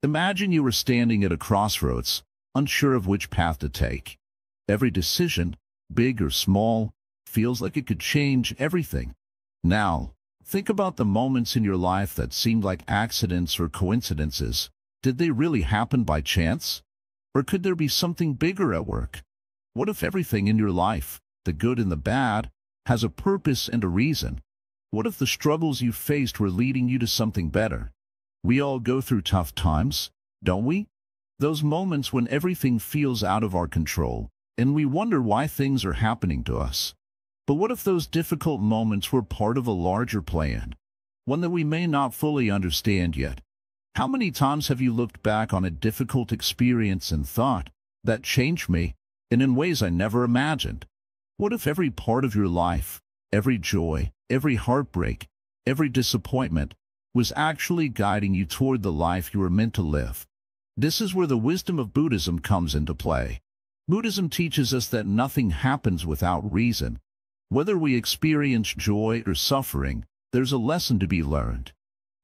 Imagine you were standing at a crossroads, unsure of which path to take. Every decision, big or small, feels like it could change everything. Now, think about the moments in your life that seemed like accidents or coincidences. Did they really happen by chance? Or could there be something bigger at work? What if everything in your life, the good and the bad, has a purpose and a reason? What if the struggles you faced were leading you to something better? We all go through tough times, don't we? Those moments when everything feels out of our control, and we wonder why things are happening to us. But what if those difficult moments were part of a larger plan, one that we may not fully understand yet? How many times have you looked back on a difficult experience and thought, "That changed me, and in ways I never imagined"? What if every part of your life, every joy, every heartbreak, every disappointment, was actually guiding you toward the life you were meant to live? This is where the wisdom of Buddhism comes into play. Buddhism teaches us that nothing happens without reason. Whether we experience joy or suffering, there's a lesson to be learned.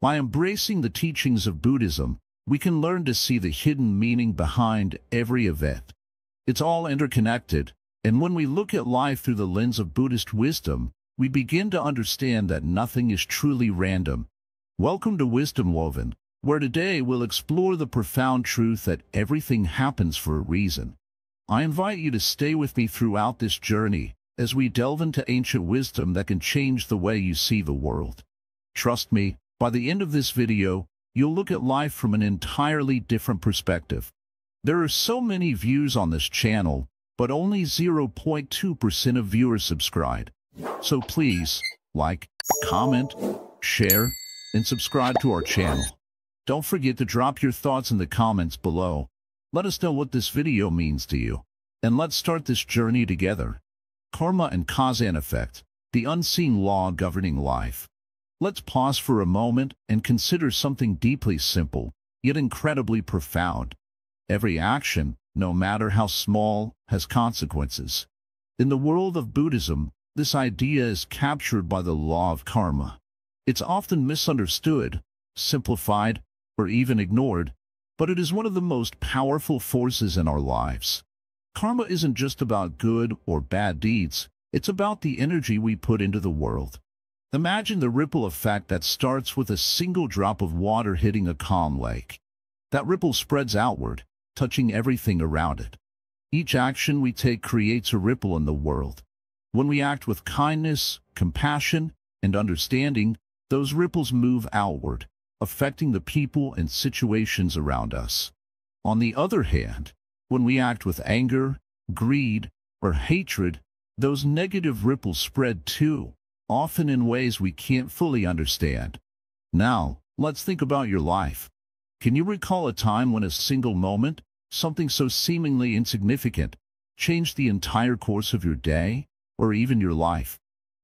By embracing the teachings of Buddhism, we can learn to see the hidden meaning behind every event. It's all interconnected, and when we look at life through the lens of Buddhist wisdom, we begin to understand that nothing is truly random. Welcome to Wisdom Woven, where today we'll explore the profound truth that everything happens for a reason. I invite you to stay with me throughout this journey as we delve into ancient wisdom that can change the way you see the world. Trust me, by the end of this video, you'll look at life from an entirely different perspective. There are so many views on this channel, but only 0.2% of viewers subscribe. So please, like, comment, share, and subscribe to our channel. Don't forget to drop your thoughts in the comments below. Let us know what this video means to you. And let's start this journey together. Karma and cause and effect, the unseen law governing life. Let's pause for a moment and consider something deeply simple, yet incredibly profound. Every action, no matter how small, has consequences. In the world of Buddhism, this idea is captured by the law of karma. It's often misunderstood, simplified, or even ignored, but it is one of the most powerful forces in our lives. Karma isn't just about good or bad deeds, it's about the energy we put into the world. Imagine the ripple effect that starts with a single drop of water hitting a calm lake. That ripple spreads outward, touching everything around it. Each action we take creates a ripple in the world. When we act with kindness, compassion, and understanding, those ripples move outward, affecting the people and situations around us. On the other hand, when we act with anger, greed, or hatred, those negative ripples spread too, often in ways we can't fully understand. Now, let's think about your life. Can you recall a time when a single moment, something so seemingly insignificant, changed the entire course of your day, or even your life?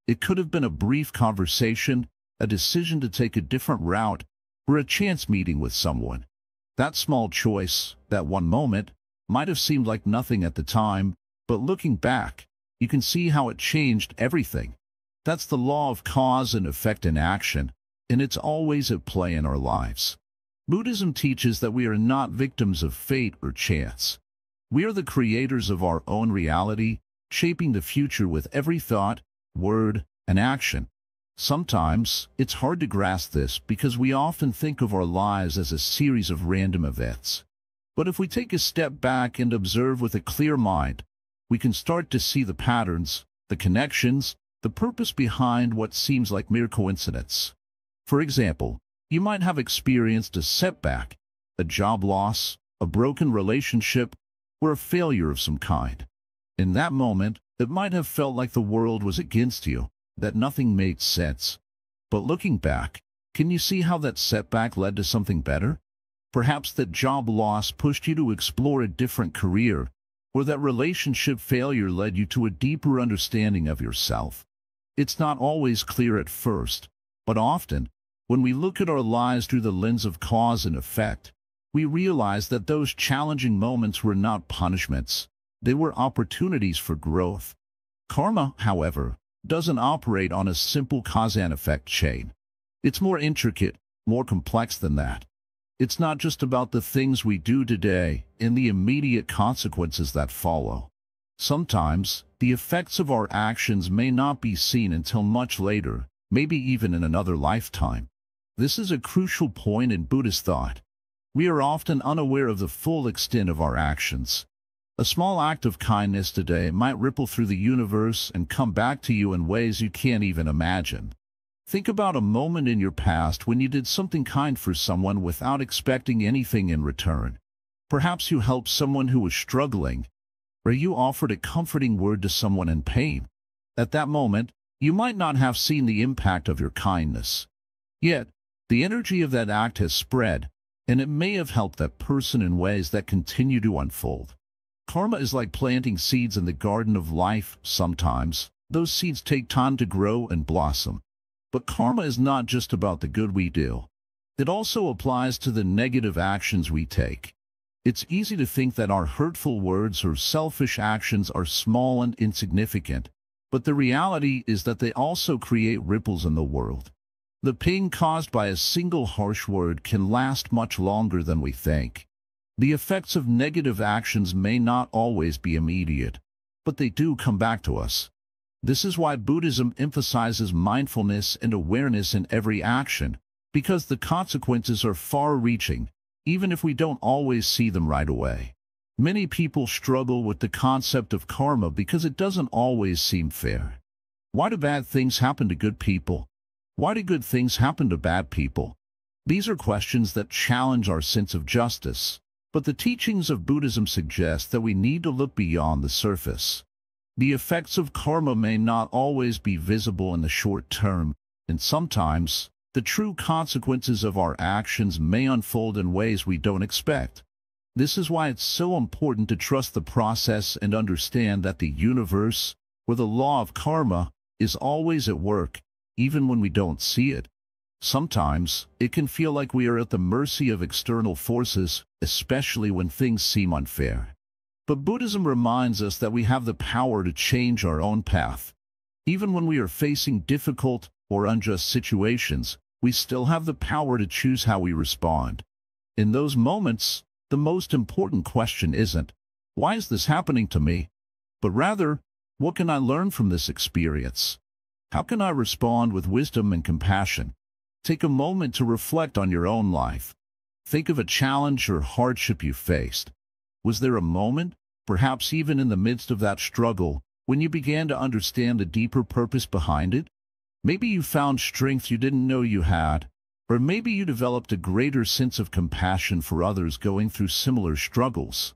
It could have been a brief conversation, a decision to take a different route, or a chance meeting with someone. That small choice, that one moment, might have seemed like nothing at the time, but looking back, you can see how it changed everything. That's the law of cause and effect in action, and it's always at play in our lives. Buddhism teaches that we are not victims of fate or chance. We are the creators of our own reality, shaping the future with every thought, word, and action. Sometimes, it's hard to grasp this because we often think of our lives as a series of random events. But if we take a step back and observe with a clear mind, we can start to see the patterns, the connections, the purpose behind what seems like mere coincidence. For example, you might have experienced a setback, a job loss, a broken relationship, or a failure of some kind. In that moment, it might have felt like the world was against you, that nothing made sense. But looking back, can you see how that setback led to something better? Perhaps that job loss pushed you to explore a different career, or that relationship failure led you to a deeper understanding of yourself. It's not always clear at first, but often, when we look at our lives through the lens of cause and effect, we realize that those challenging moments were not punishments, they were opportunities for growth. Karma, however, doesn't operate on a simple cause and effect chain. It's more intricate, more complex than that. It's not just about the things we do today and the immediate consequences that follow. Sometimes, the effects of our actions may not be seen until much later, maybe even in another lifetime. This is a crucial point in Buddhist thought. We are often unaware of the full extent of our actions. A small act of kindness today might ripple through the universe and come back to you in ways you can't even imagine. Think about a moment in your past when you did something kind for someone without expecting anything in return. Perhaps you helped someone who was struggling, or you offered a comforting word to someone in pain. At that moment, you might not have seen the impact of your kindness. Yet, the energy of that act has spread, and it may have helped that person in ways that continue to unfold. Karma is like planting seeds in the garden of life. Sometimes, those seeds take time to grow and blossom. But karma is not just about the good we do. It also applies to the negative actions we take. It's easy to think that our hurtful words or selfish actions are small and insignificant, but the reality is that they also create ripples in the world. The pain caused by a single harsh word can last much longer than we think. The effects of negative actions may not always be immediate, but they do come back to us. This is why Buddhism emphasizes mindfulness and awareness in every action, because the consequences are far-reaching, even if we don't always see them right away. Many people struggle with the concept of karma because it doesn't always seem fair. Why do bad things happen to good people? Why do good things happen to bad people? These are questions that challenge our sense of justice, but the teachings of Buddhism suggest that we need to look beyond the surface. The effects of karma may not always be visible in the short term, and sometimes, the true consequences of our actions may unfold in ways we don't expect. This is why it's so important to trust the process and understand that the universe, or the law of karma, is always at work, even when we don't see it. Sometimes, it can feel like we are at the mercy of external forces, especially when things seem unfair. But Buddhism reminds us that we have the power to change our own path. Even when we are facing difficult or unjust situations, we still have the power to choose how we respond. In those moments, the most important question isn't, "Why is this happening to me?" but rather, "What can I learn from this experience? How can I respond with wisdom and compassion?" Take a moment to reflect on your own life. Think of a challenge or hardship you faced. Was there a moment, perhaps even in the midst of that struggle, when you began to understand the deeper purpose behind it? Maybe you found strength you didn't know you had, or maybe you developed a greater sense of compassion for others going through similar struggles.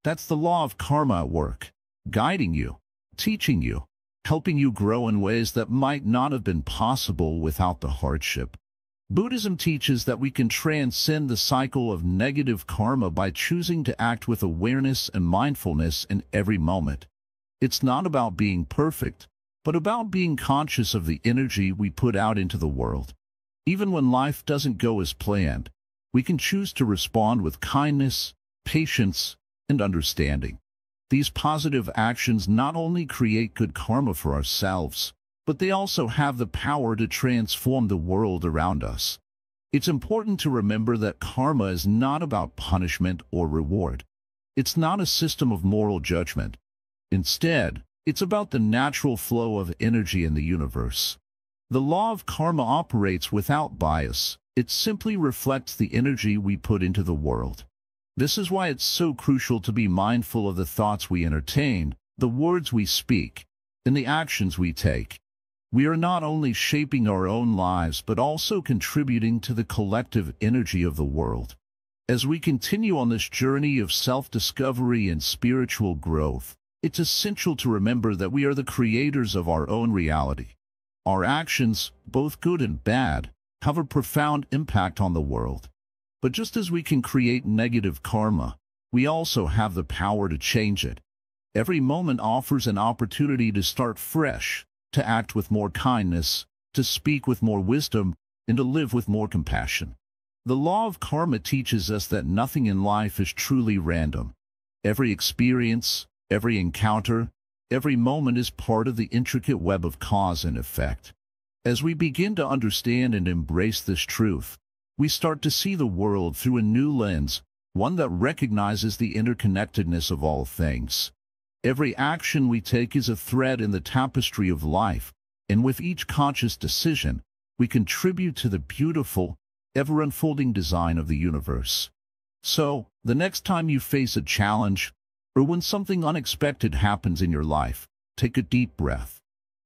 That's the law of karma at work, guiding you, teaching you, helping you grow in ways that might not have been possible without the hardship. Buddhism teaches that we can transcend the cycle of negative karma by choosing to act with awareness and mindfulness in every moment. It's not about being perfect, but about being conscious of the energy we put out into the world. Even when life doesn't go as planned, we can choose to respond with kindness, patience, and understanding. These positive actions not only create good karma for ourselves, but they also have the power to transform the world around us. It's important to remember that karma is not about punishment or reward. It's not a system of moral judgment. Instead, it's about the natural flow of energy in the universe. The law of karma operates without bias. It simply reflects the energy we put into the world. This is why it's so crucial to be mindful of the thoughts we entertain, the words we speak, and the actions we take. We are not only shaping our own lives but also contributing to the collective energy of the world. As we continue on this journey of self-discovery and spiritual growth, it's essential to remember that we are the creators of our own reality. Our actions, both good and bad, have a profound impact on the world. But just as we can create negative karma, we also have the power to change it. Every moment offers an opportunity to start fresh, to act with more kindness, to speak with more wisdom, and to live with more compassion. The law of karma teaches us that nothing in life is truly random. Every experience, every encounter, every moment is part of the intricate web of cause and effect. As we begin to understand and embrace this truth, We start to see the world through a new lens, one that recognizes the interconnectedness of all things. Every action we take is a thread in the tapestry of life, and with each conscious decision, we contribute to the beautiful, ever-unfolding design of the universe. So, the next time you face a challenge, or when something unexpected happens in your life, take a deep breath.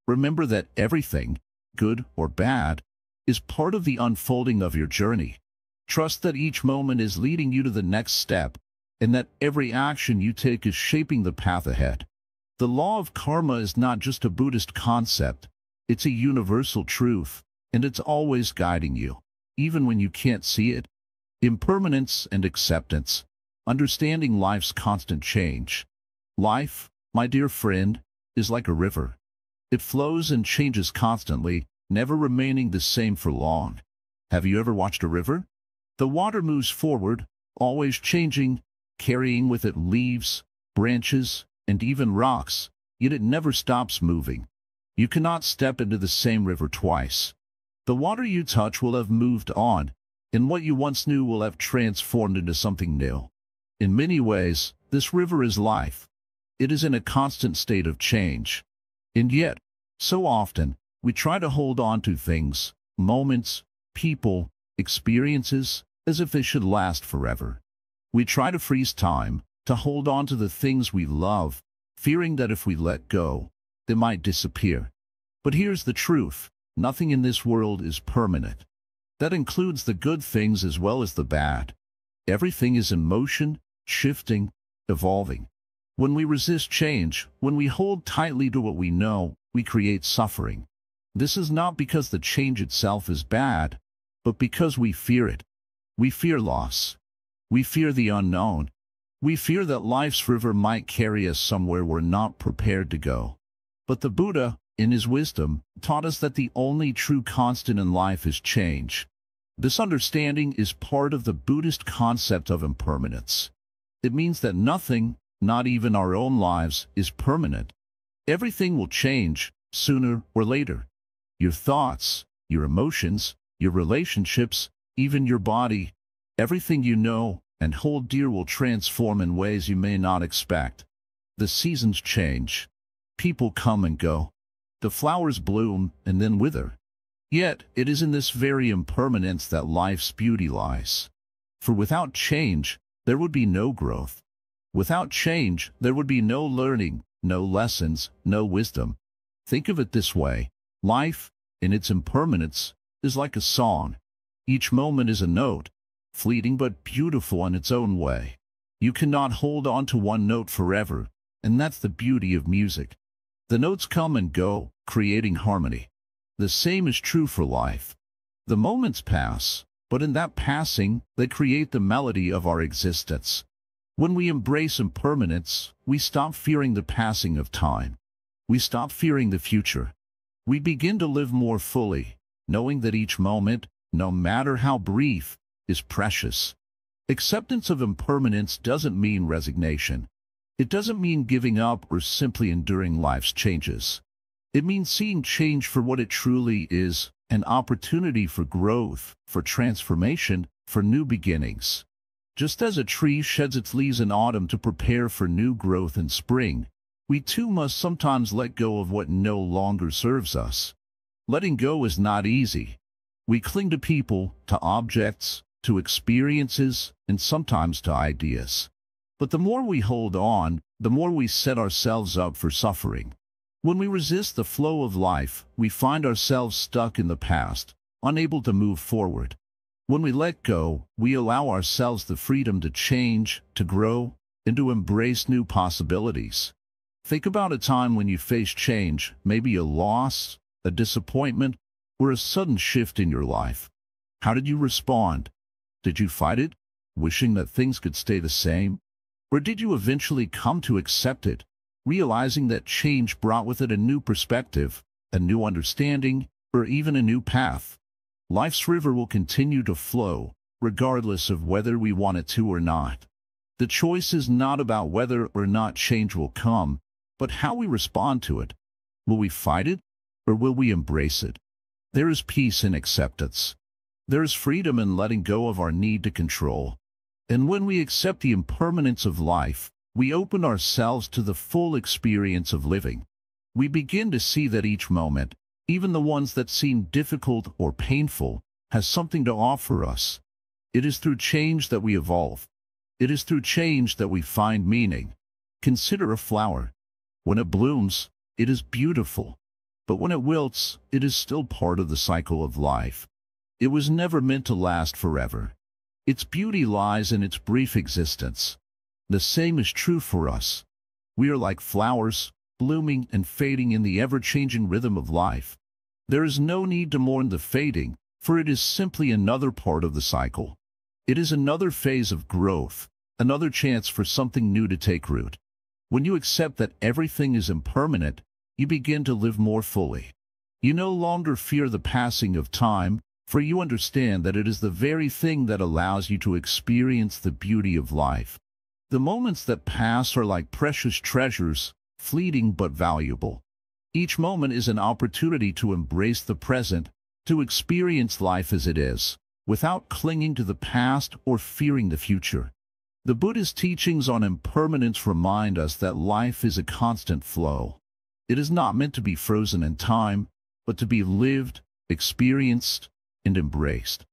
Remember that everything, good or bad, is part of the unfolding of your journey. Trust that each moment is leading you to the next step, and that every action you take is shaping the path ahead. The law of karma is not just a Buddhist concept, it's a universal truth, and it's always guiding you, even when you can't see it. Impermanence and acceptance, understanding life's constant change. Life, my dear friend, is like a river. It flows and changes constantly, never remaining the same for long. Have you ever watched a river? The water moves forward, always changing, carrying with it leaves, branches, and even rocks, yet it never stops moving. You cannot step into the same river twice. The water you touch will have moved on, and what you once knew will have transformed into something new. In many ways, this river is life. It is in a constant state of change. And yet, so often, we try to hold on to things, moments, people, experiences, as if they should last forever. We try to freeze time, to hold on to the things we love, fearing that if we let go, they might disappear. But here's the truth: nothing in this world is permanent. That includes the good things as well as the bad. Everything is in motion, shifting, evolving. When we resist change, when we hold tightly to what we know, we create suffering. This is not because the change itself is bad, but because we fear it. We fear loss. We fear the unknown. We fear that life's river might carry us somewhere we're not prepared to go. But the Buddha, in his wisdom, taught us that the only true constant in life is change. This understanding is part of the Buddhist concept of impermanence. It means that nothing, not even our own lives, is permanent. Everything will change, sooner or later. Your thoughts, your emotions, your relationships, even your body, everything you know and hold dear will transform in ways you may not expect. The seasons change. People come and go. The flowers bloom and then wither. Yet, it is in this very impermanence that life's beauty lies. For without change, there would be no growth. Without change, there would be no learning, no lessons, no wisdom. Think of it this way: life, in its impermanence, is like a song. Each moment is a note, fleeting but beautiful in its own way. You cannot hold on to one note forever, and that's the beauty of music. The notes come and go, creating harmony. The same is true for life. The moments pass, but in that passing, they create the melody of our existence. When we embrace impermanence, we stop fearing the passing of time. We stop fearing the future. We begin to live more fully, knowing that each moment, no matter how brief, is precious. Acceptance of impermanence doesn't mean resignation. It doesn't mean giving up or simply enduring life's changes. It means seeing change for what it truly is: an opportunity for growth, for transformation, for new beginnings. Just as a tree sheds its leaves in autumn to prepare for new growth in spring, we too must sometimes let go of what no longer serves us. Letting go is not easy. We cling to people, to objects, to experiences, and sometimes to ideas. But the more we hold on, the more we set ourselves up for suffering. When we resist the flow of life, we find ourselves stuck in the past, unable to move forward. When we let go, we allow ourselves the freedom to change, to grow, and to embrace new possibilities. Think about a time when you faced change, maybe a loss, a disappointment, or a sudden shift in your life. How did you respond? Did you fight it, wishing that things could stay the same? Or did you eventually come to accept it, realizing that change brought with it a new perspective, a new understanding, or even a new path? Life's river will continue to flow, regardless of whether we want it to or not. The choice is not about whether or not change will come, but how we respond to it. Will we fight it, or will we embrace it? There is peace in acceptance. There is freedom in letting go of our need to control. And when we accept the impermanence of life, we open ourselves to the full experience of living. We begin to see that each moment, even the ones that seem difficult or painful, has something to offer us. It is through change that we evolve. It is through change that we find meaning. Consider a flower. When it blooms, it is beautiful. But when it wilts, it is still part of the cycle of life. It was never meant to last forever. Its beauty lies in its brief existence. The same is true for us. We are like flowers, blooming and fading in the ever-changing rhythm of life. There is no need to mourn the fading, for it is simply another part of the cycle. It is another phase of growth, another chance for something new to take root. When you accept that everything is impermanent, you begin to live more fully. You no longer fear the passing of time, for you understand that it is the very thing that allows you to experience the beauty of life. The moments that pass are like precious treasures, fleeting but valuable. Each moment is an opportunity to embrace the present, to experience life as it is, without clinging to the past or fearing the future. The Buddhist teachings on impermanence remind us that life is a constant flow. It is not meant to be frozen in time, but to be lived, experienced, and embraced.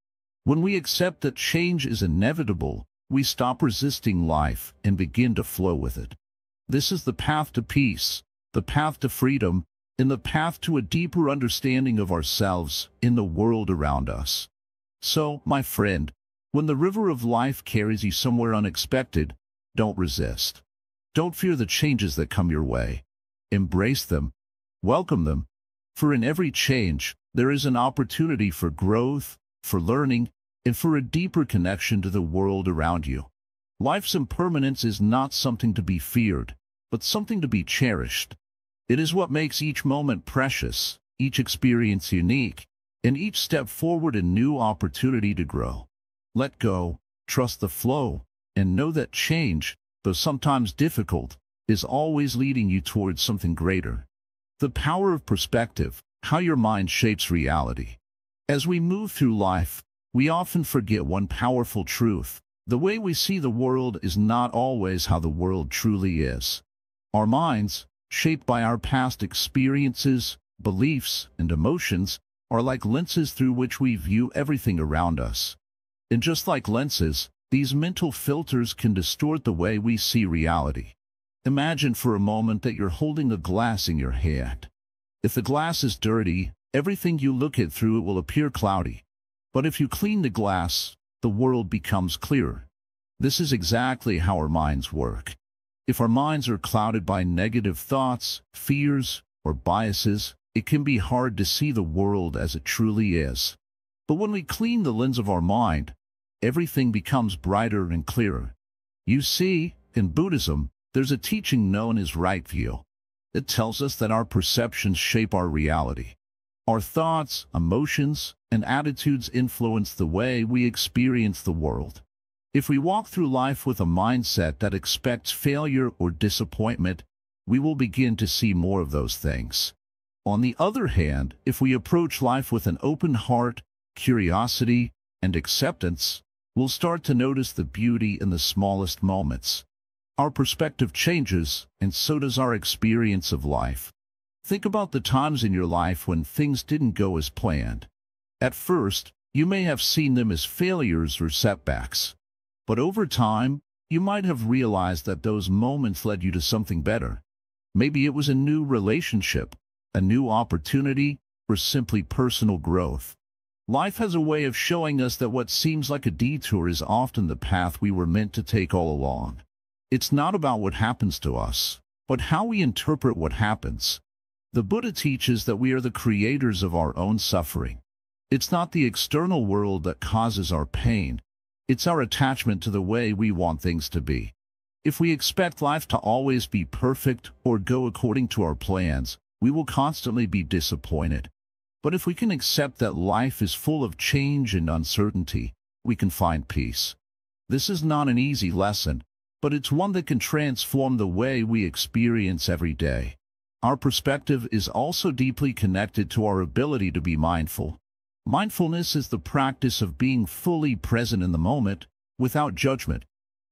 When we accept that change is inevitable, we stop resisting life and begin to flow with it. This is the path to peace, the path to freedom, and the path to a deeper understanding of ourselves in the world around us. So, my friend, when the river of life carries you somewhere unexpected, don't resist. Don't fear the changes that come your way. Embrace them, welcome them, for in every change, there is an opportunity for growth, for learning, and for a deeper connection to the world around you. Life's impermanence is not something to be feared, but something to be cherished. It is what makes each moment precious, each experience unique, and each step forward a new opportunity to grow. Let go, trust the flow, and know that change, though sometimes difficult, is always leading you towards something greater. The power of perspective, how your mind shapes reality. As we move through life, we often forget one powerful truth. The way we see the world is not always how the world truly is. Our minds, shaped by our past experiences, beliefs, and emotions, are like lenses through which we view everything around us. And just like lenses, these mental filters can distort the way we see reality. Imagine for a moment that you're holding a glass in your hand. If the glass is dirty, everything you look at through it will appear cloudy. But if you clean the glass, the world becomes clearer. This is exactly how our minds work. If our minds are clouded by negative thoughts, fears, or biases, it can be hard to see the world as it truly is. But when we clean the lens of our mind, everything becomes brighter and clearer. You see, in Buddhism, there's a teaching known as right view. It tells us that our perceptions shape our reality. Our thoughts, emotions, and attitudes influence the way we experience the world. If we walk through life with a mindset that expects failure or disappointment, we will begin to see more of those things. On the other hand, if we approach life with an open heart, curiosity, and acceptance, we'll start to notice the beauty in the smallest moments. Our perspective changes, and so does our experience of life. Think about the times in your life when things didn't go as planned. At first, you may have seen them as failures or setbacks. But over time, you might have realized that those moments led you to something better. Maybe it was a new relationship, a new opportunity, or simply personal growth. Life has a way of showing us that what seems like a detour is often the path we were meant to take all along. It's not about what happens to us, but how we interpret what happens. The Buddha teaches that we are the creators of our own suffering. It's not the external world that causes our pain. It's our attachment to the way we want things to be. If we expect life to always be perfect or go according to our plans, we will constantly be disappointed. But if we can accept that life is full of change and uncertainty, we can find peace. This is not an easy lesson, but it's one that can transform the way we experience every day. Our perspective is also deeply connected to our ability to be mindful. Mindfulness is the practice of being fully present in the moment, without judgment.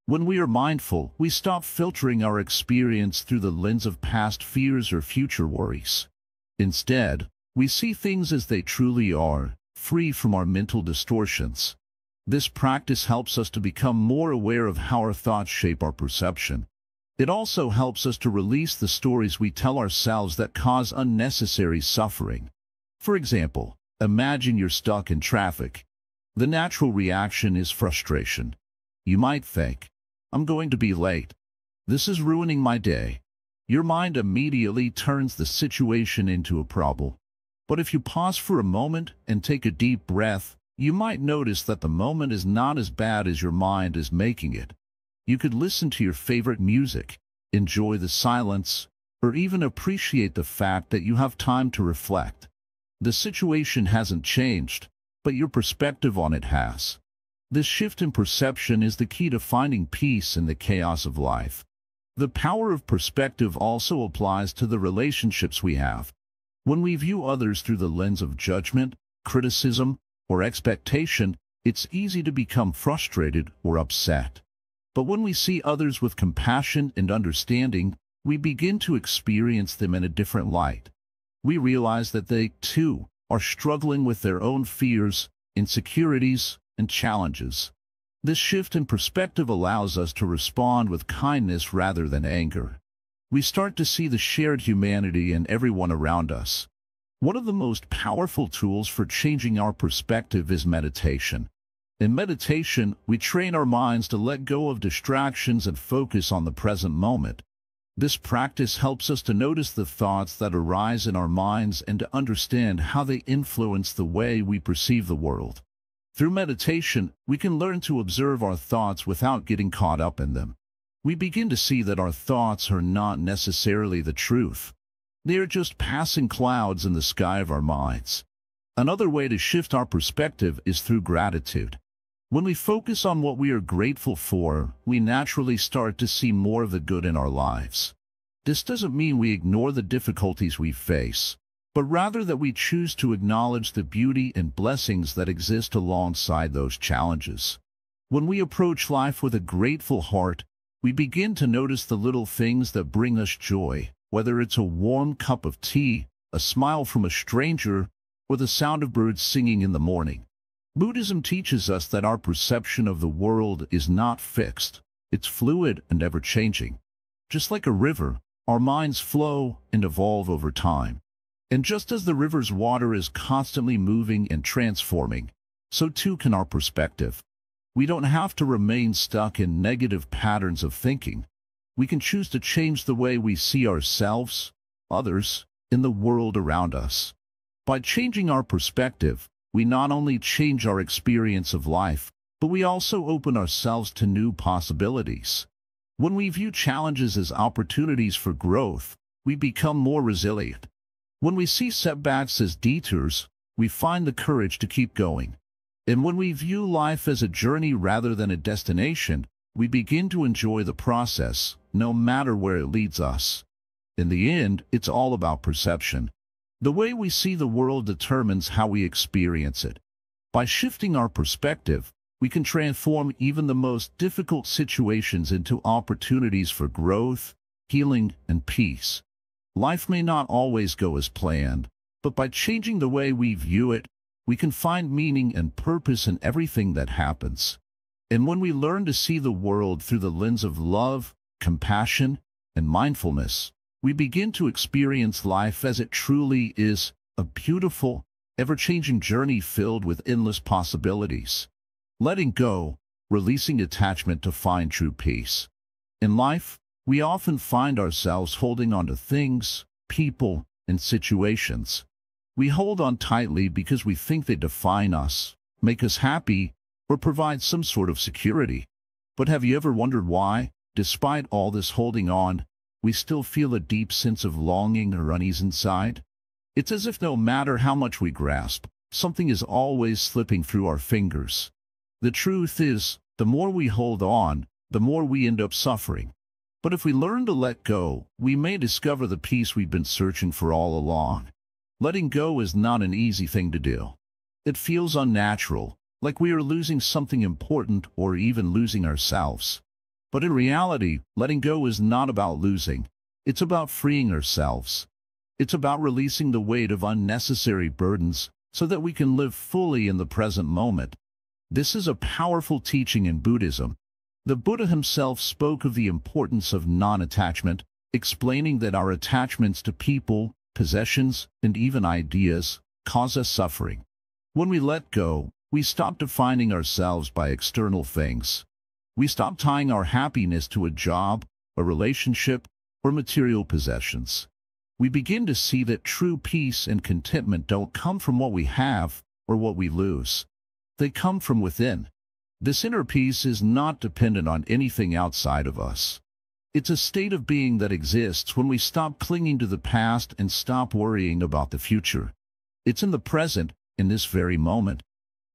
When we are mindful, we stop filtering our experience through the lens of past fears or future worries. Instead, we see things as they truly are, free from our mental distortions. This practice helps us to become more aware of how our thoughts shape our perception. It also helps us to release the stories we tell ourselves that cause unnecessary suffering. For example, imagine you're stuck in traffic. The natural reaction is frustration. You might think, "I'm going to be late. This is ruining my day." Your mind immediately turns the situation into a problem. But if you pause for a moment and take a deep breath, you might notice that the moment is not as bad as your mind is making it. You could listen to your favorite music, enjoy the silence, or even appreciate the fact that you have time to reflect. The situation hasn't changed, but your perspective on it has. This shift in perception is the key to finding peace in the chaos of life. The power of perspective also applies to the relationships we have. When we view others through the lens of judgment, criticism, or expectation, it's easy to become frustrated or upset. But when we see others with compassion and understanding, we begin to experience them in a different light. We realize that they, too, are struggling with their own fears, insecurities, and challenges. This shift in perspective allows us to respond with kindness rather than anger. We start to see the shared humanity in everyone around us. One of the most powerful tools for changing our perspective is meditation. In meditation, we train our minds to let go of distractions and focus on the present moment. This practice helps us to notice the thoughts that arise in our minds and to understand how they influence the way we perceive the world. Through meditation, we can learn to observe our thoughts without getting caught up in them. We begin to see that our thoughts are not necessarily the truth. They are just passing clouds in the sky of our minds. Another way to shift our perspective is through gratitude. When we focus on what we are grateful for, we naturally start to see more of the good in our lives. This doesn't mean we ignore the difficulties we face, but rather that we choose to acknowledge the beauty and blessings that exist alongside those challenges. When we approach life with a grateful heart, we begin to notice the little things that bring us joy, whether it's a warm cup of tea, a smile from a stranger, or the sound of birds singing in the morning. Buddhism teaches us that our perception of the world is not fixed. It's fluid and ever-changing. Just like a river, our minds flow and evolve over time. And just as the river's water is constantly moving and transforming, so too can our perspective. We don't have to remain stuck in negative patterns of thinking. We can choose to change the way we see ourselves, others, and the world around us. By changing our perspective, we not only change our experience of life, but we also open ourselves to new possibilities. When we view challenges as opportunities for growth, we become more resilient. When we see setbacks as detours, we find the courage to keep going. And when we view life as a journey rather than a destination, we begin to enjoy the process, no matter where it leads us. In the end, it's all about perception. The way we see the world determines how we experience it. By shifting our perspective, we can transform even the most difficult situations into opportunities for growth, healing, and peace. Life may not always go as planned, but by changing the way we view it, we can find meaning and purpose in everything that happens. And when we learn to see the world through the lens of love, compassion, and mindfulness, we begin to experience life as it truly is, a beautiful, ever-changing journey filled with endless possibilities. Letting go, releasing attachment to find true peace. In life, we often find ourselves holding on to things, people, and situations. We hold on tightly because we think they define us, make us happy, or provide some sort of security. But have you ever wondered why, despite all this holding on, we still feel a deep sense of longing or unease inside? It's as if no matter how much we grasp, something is always slipping through our fingers. The truth is, the more we hold on, the more we end up suffering. But if we learn to let go, we may discover the peace we've been searching for all along. Letting go is not an easy thing to do. It feels unnatural, like we are losing something important or even losing ourselves. But in reality, letting go is not about losing. It's about freeing ourselves. It's about releasing the weight of unnecessary burdens so that we can live fully in the present moment. This is a powerful teaching in Buddhism. The Buddha himself spoke of the importance of non-attachment, explaining that our attachments to people, possessions, and even ideas cause us suffering. When we let go, we stop defining ourselves by external things. We stop tying our happiness to a job, a relationship, or material possessions. We begin to see that true peace and contentment don't come from what we have or what we lose. They come from within. This inner peace is not dependent on anything outside of us. It's a state of being that exists when we stop clinging to the past and stop worrying about the future. It's in the present, in this very moment.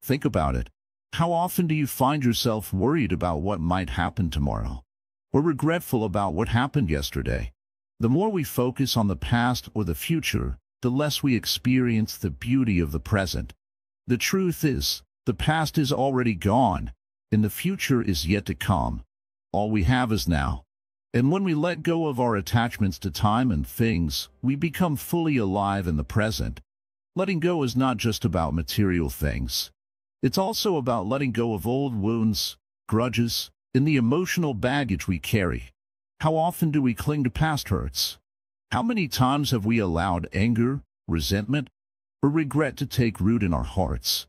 Think about it. How often do you find yourself worried about what might happen tomorrow? Or regretful about what happened yesterday? The more we focus on the past or the future, the less we experience the beauty of the present. The truth is, the past is already gone, and the future is yet to come. All we have is now. And when we let go of our attachments to time and things, we become fully alive in the present. Letting go is not just about material things. It's also about letting go of old wounds, grudges, and the emotional baggage we carry. How often do we cling to past hurts? How many times have we allowed anger, resentment, or regret to take root in our hearts?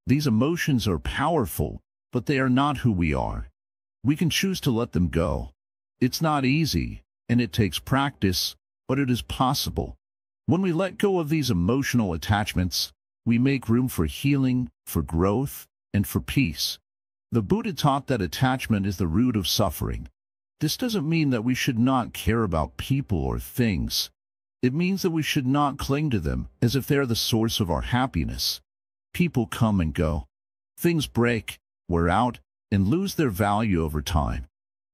These emotions are powerful, but they are not who we are. We can choose to let them go. It's not easy, and it takes practice, but it is possible. When we let go of these emotional attachments, we make room for healing, for growth, and for peace. The Buddha taught that attachment is the root of suffering. This doesn't mean that we should not care about people or things. It means that we should not cling to them as if they're the source of our happiness. People come and go. Things break, wear out, and lose their value over time.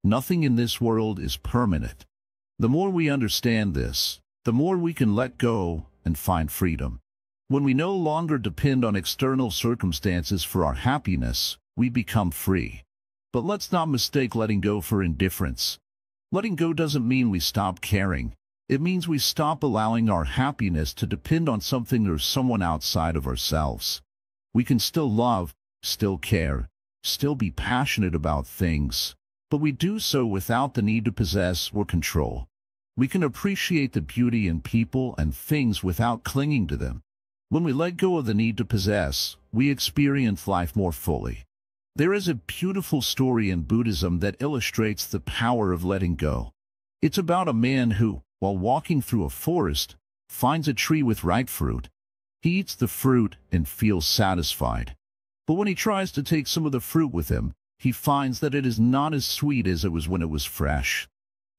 Nothing in this world is permanent. The more we understand this, the more we can let go and find freedom. When we no longer depend on external circumstances for our happiness, we become free. But let's not mistake letting go for indifference. Letting go doesn't mean we stop caring. It means we stop allowing our happiness to depend on something or someone outside of ourselves. We can still love, still care, still be passionate about things, but we do so without the need to possess or control. We can appreciate the beauty in people and things without clinging to them. When we let go of the need to possess, we experience life more fully. There is a beautiful story in Buddhism that illustrates the power of letting go. It's about a man who, while walking through a forest, finds a tree with ripe fruit. He eats the fruit and feels satisfied. But when he tries to take some of the fruit with him, he finds that it is not as sweet as it was when it was fresh.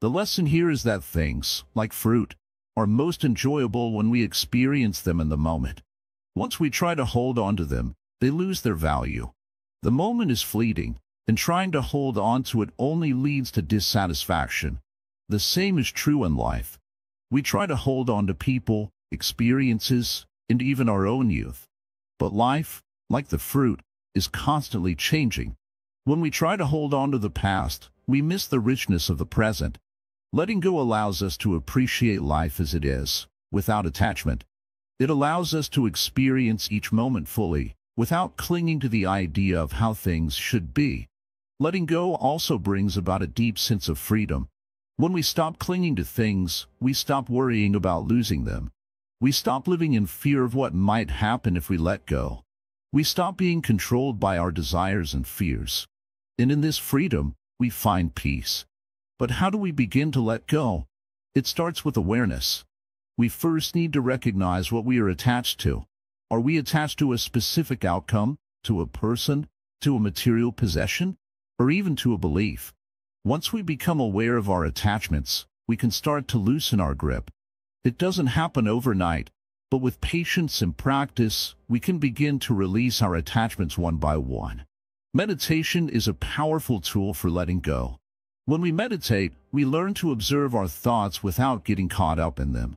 The lesson here is that things, like fruit, are most enjoyable when we experience them in the moment. Once we try to hold on to them, they lose their value. The moment is fleeting, and trying to hold on to it only leads to dissatisfaction. The same is true in life. We try to hold on to people, experiences, and even our own youth. But life, like the fruit, is constantly changing. When we try to hold on to the past, we miss the richness of the present. Letting go allows us to appreciate life as it is, without attachment. It allows us to experience each moment fully, without clinging to the idea of how things should be. Letting go also brings about a deep sense of freedom. When we stop clinging to things, we stop worrying about losing them. We stop living in fear of what might happen if we let go. We stop being controlled by our desires and fears. And in this freedom, we find peace. But how do we begin to let go? It starts with awareness. We first need to recognize what we are attached to. Are we attached to a specific outcome, to a person, to a material possession, or even to a belief? Once we become aware of our attachments, we can start to loosen our grip. It doesn't happen overnight, but with patience and practice, we can begin to release our attachments one by one. Meditation is a powerful tool for letting go. When we meditate, we learn to observe our thoughts without getting caught up in them.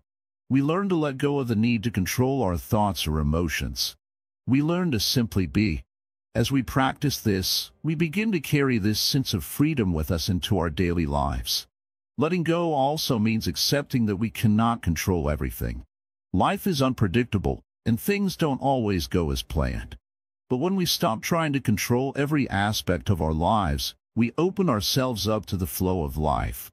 We learn to let go of the need to control our thoughts or emotions. We learn to simply be. As we practice this, we begin to carry this sense of freedom with us into our daily lives. Letting go also means accepting that we cannot control everything. Life is unpredictable, and things don't always go as planned. But when we stop trying to control every aspect of our lives, we open ourselves up to the flow of life.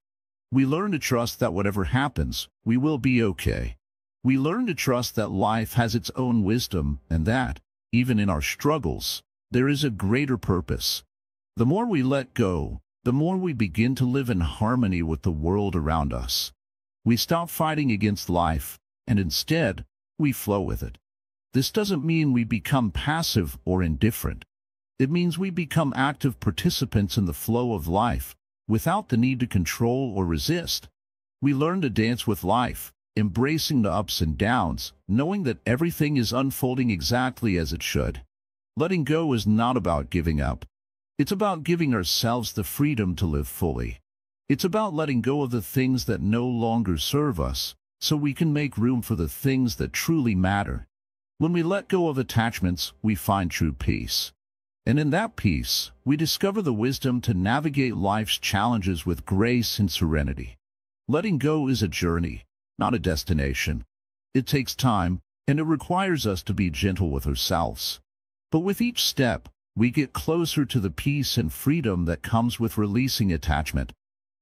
We learn to trust that whatever happens, we will be okay. We learn to trust that life has its own wisdom and that, even in our struggles, there is a greater purpose. The more we let go, the more we begin to live in harmony with the world around us. We stop fighting against life, and instead, we flow with it. This doesn't mean we become passive or indifferent. It means we become active participants in the flow of life, without the need to control or resist. We learn to dance with life, embracing the ups and downs, knowing that everything is unfolding exactly as it should. Letting go is not about giving up. It's about giving ourselves the freedom to live fully. It's about letting go of the things that no longer serve us, so we can make room for the things that truly matter. When we let go of attachments, we find true peace. And in that peace, we discover the wisdom to navigate life's challenges with grace and serenity. Letting go is a journey, not a destination. It takes time, and it requires us to be gentle with ourselves. But with each step, we get closer to the peace and freedom that comes with releasing attachment.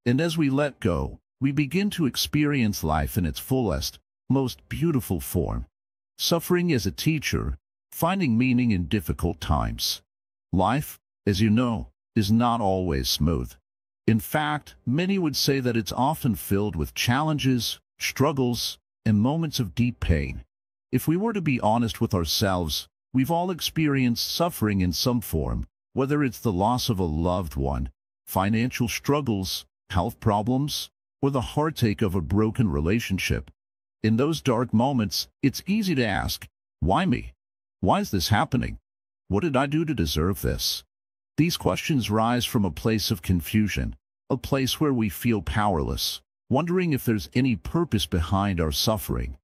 And as we let go, we begin to experience life in its fullest, most beautiful form. Suffering as a teacher, finding meaning in difficult times. Life, as you know, is not always smooth. In fact, many would say that it's often filled with challenges, struggles, and moments of deep pain. If we were to be honest with ourselves, we've all experienced suffering in some form, whether it's the loss of a loved one, financial struggles, health problems, or the heartache of a broken relationship. In those dark moments, it's easy to ask, why me? Why is this happening? What did I do to deserve this? These questions rise from a place of confusion, a place where we feel powerless, wondering if there's any purpose behind our suffering.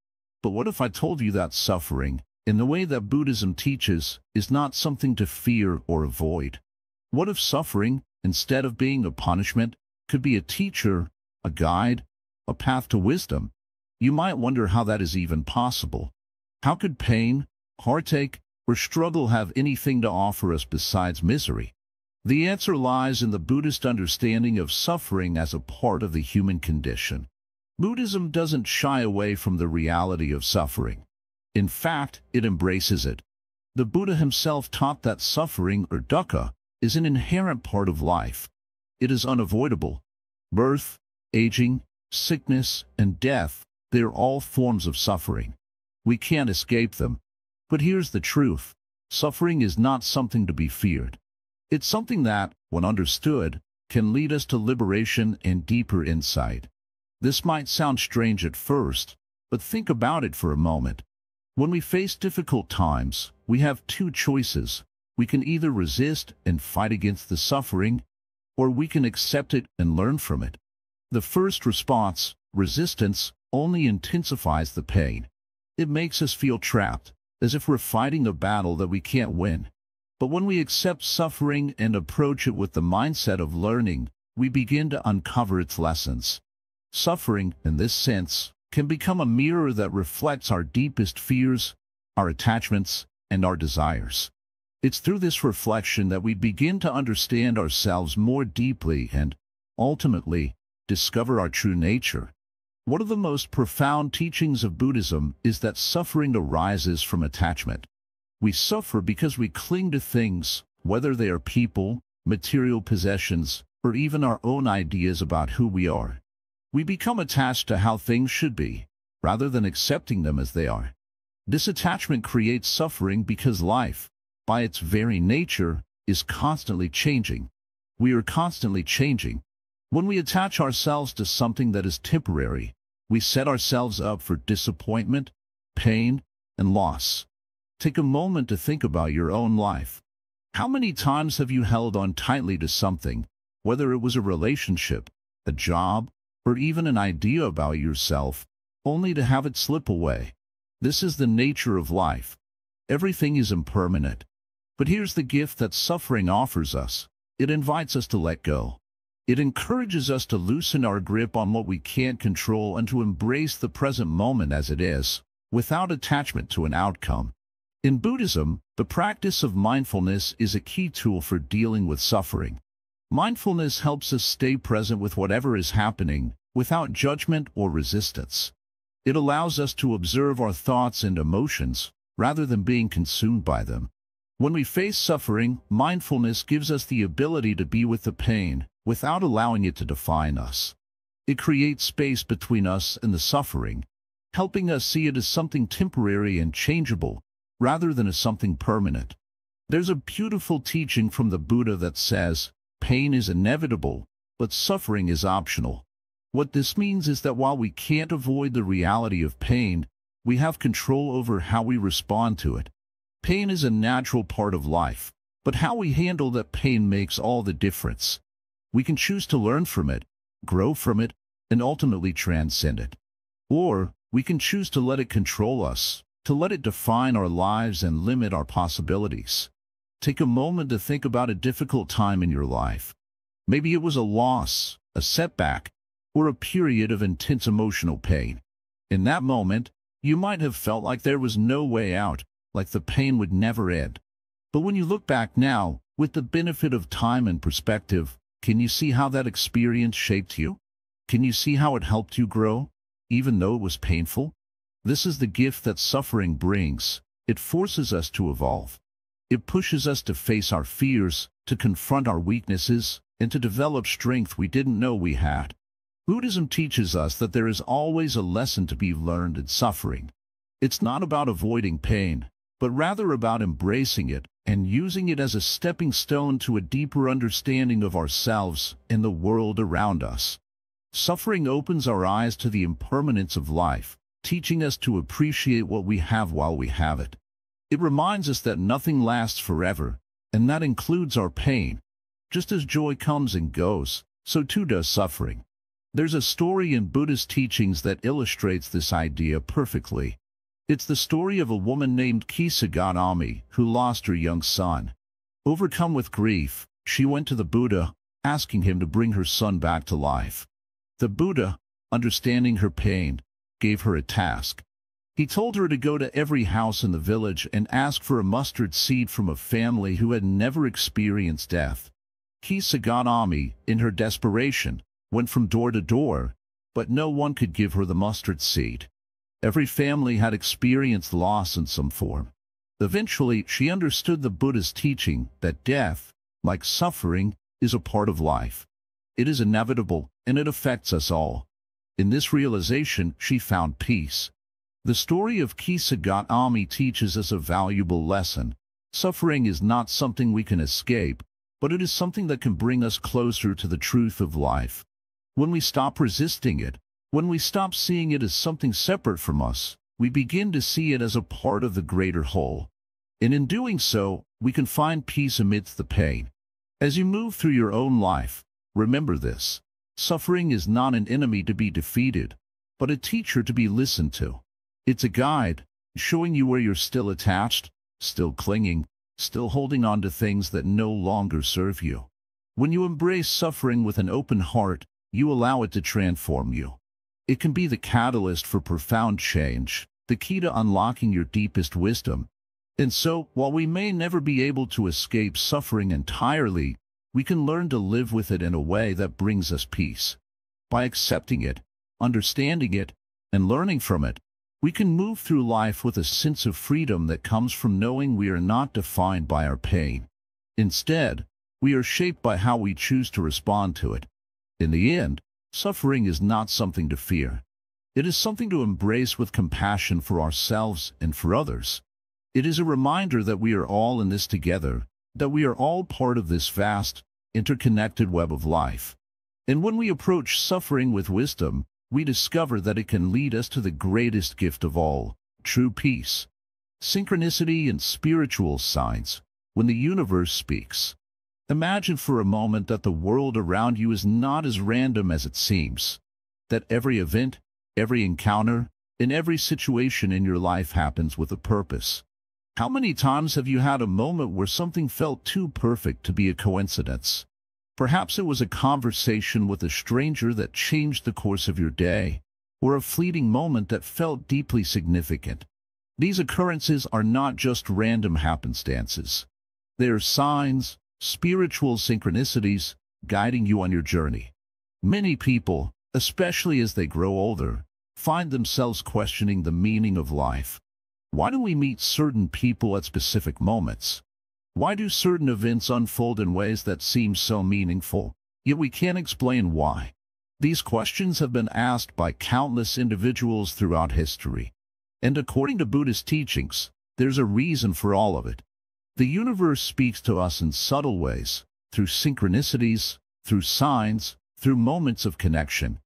But what if I told you that suffering, in the way that Buddhism teaches, is not something to fear or avoid? What if suffering, instead of being a punishment, could be a teacher, a guide, a path to wisdom? You might wonder how that is even possible. How could pain, heartache, or struggle have anything to offer us besides misery? The answer lies in the Buddhist understanding of suffering as a part of the human condition. Buddhism doesn't shy away from the reality of suffering. In fact, it embraces it. The Buddha himself taught that suffering, or dukkha, is an inherent part of life. It is unavoidable. Birth, aging, sickness, and death, they are all forms of suffering. We can't escape them. But here's the truth. Suffering is not something to be feared. It's something that, when understood, can lead us to liberation and deeper insight. This might sound strange at first, but think about it for a moment. When we face difficult times, we have two choices. We can either resist and fight against the suffering, or we can accept it and learn from it. The first response, resistance, only intensifies the pain. It makes us feel trapped, as if we're fighting a battle that we can't win. But when we accept suffering and approach it with the mindset of learning, we begin to uncover its lessons. Suffering, in this sense, can become a mirror that reflects our deepest fears, our attachments, and our desires. It's through this reflection that we begin to understand ourselves more deeply and, ultimately, discover our true nature. One of the most profound teachings of Buddhism is that suffering arises from attachment. We suffer because we cling to things, whether they are people, material possessions, or even our own ideas about who we are. We become attached to how things should be, rather than accepting them as they are. This attachment creates suffering because life, by its very nature, is constantly changing. We are constantly changing. When we attach ourselves to something that is temporary, we set ourselves up for disappointment, pain, and loss. Take a moment to think about your own life. How many times have you held on tightly to something, whether it was a relationship, a job, or even an idea about yourself, only to have it slip away? This is the nature of life. Everything is impermanent. But here's the gift that suffering offers us. It invites us to let go. It encourages us to loosen our grip on what we can't control and to embrace the present moment as it is, without attachment to an outcome. In Buddhism, the practice of mindfulness is a key tool for dealing with suffering. Mindfulness helps us stay present with whatever is happening, without judgment or resistance. It allows us to observe our thoughts and emotions, rather than being consumed by them. When we face suffering, mindfulness gives us the ability to be with the pain, without allowing it to define us. It creates space between us and the suffering, helping us see it as something temporary and changeable, rather than as something permanent. There's a beautiful teaching from the Buddha that says, pain is inevitable, but suffering is optional. What this means is that while we can't avoid the reality of pain, we have control over how we respond to it. Pain is a natural part of life, but how we handle that pain makes all the difference. We can choose to learn from it, grow from it, and ultimately transcend it. Or we can choose to let it control us, to let it define our lives and limit our possibilities. Take a moment to think about a difficult time in your life. Maybe it was a loss, a setback, or a period of intense emotional pain. In that moment, you might have felt like there was no way out, like the pain would never end. But when you look back now, with the benefit of time and perspective, can you see how that experience shaped you? Can you see how it helped you grow, even though it was painful? This is the gift that suffering brings. It forces us to evolve. It pushes us to face our fears, to confront our weaknesses, and to develop strength we didn't know we had. Buddhism teaches us that there is always a lesson to be learned in suffering. It's not about avoiding pain, but rather about embracing it and using it as a stepping stone to a deeper understanding of ourselves and the world around us. Suffering opens our eyes to the impermanence of life, teaching us to appreciate what we have while we have it. It reminds us that nothing lasts forever, and that includes our pain. Just as joy comes and goes, so too does suffering. There's a story in Buddhist teachings that illustrates this idea perfectly. It's the story of a woman named Kisagami who lost her young son. Overcome with grief, she went to the Buddha, asking him to bring her son back to life. The Buddha, understanding her pain, gave her a task. He told her to go to every house in the village and ask for a mustard seed from a family who had never experienced death. Kisagami, in her desperation, went from door to door, but no one could give her the mustard seed. Every family had experienced loss in some form. Eventually, she understood the Buddha's teaching that death, like suffering, is a part of life. It is inevitable, and it affects us all. In this realization, she found peace. The story of Kisagami teaches us a valuable lesson. Suffering is not something we can escape, but it is something that can bring us closer to the truth of life. When we stop resisting it, when we stop seeing it as something separate from us, we begin to see it as a part of the greater whole. And in doing so, we can find peace amidst the pain. As you move through your own life, remember this. Suffering is not an enemy to be defeated, but a teacher to be listened to. It's a guide, showing you where you're still attached, still clinging, still holding on to things that no longer serve you. When you embrace suffering with an open heart, you allow it to transform you. It can be the catalyst for profound change, the key to unlocking your deepest wisdom. And so, while we may never be able to escape suffering entirely, we can learn to live with it in a way that brings us peace. By accepting it, understanding it, and learning from it, we can move through life with a sense of freedom that comes from knowing we are not defined by our pain. Instead, we are shaped by how we choose to respond to it. In the end, suffering is not something to fear. It is something to embrace with compassion for ourselves and for others. It is a reminder that we are all in this together, that we are all part of this vast, interconnected web of life. And when we approach suffering with wisdom, we discover that it can lead us to the greatest gift of all, true peace. Synchronicity and spiritual signs. When the universe speaks, imagine for a moment that the world around you is not as random as it seems, that every event, every encounter, and every situation in your life happens with a purpose. How many times have you had a moment where something felt too perfect to be a coincidence? Perhaps it was a conversation with a stranger that changed the course of your day, or a fleeting moment that felt deeply significant. These occurrences are not just random happenstances. They are signs, spiritual synchronicities, guiding you on your journey. Many people, especially as they grow older, find themselves questioning the meaning of life. Why do we meet certain people at specific moments? Why do certain events unfold in ways that seem so meaningful, yet we can't explain why? These questions have been asked by countless individuals throughout history. And according to Buddhist teachings, there's a reason for all of it. The universe speaks to us in subtle ways, through synchronicities, through signs, through moments of connection.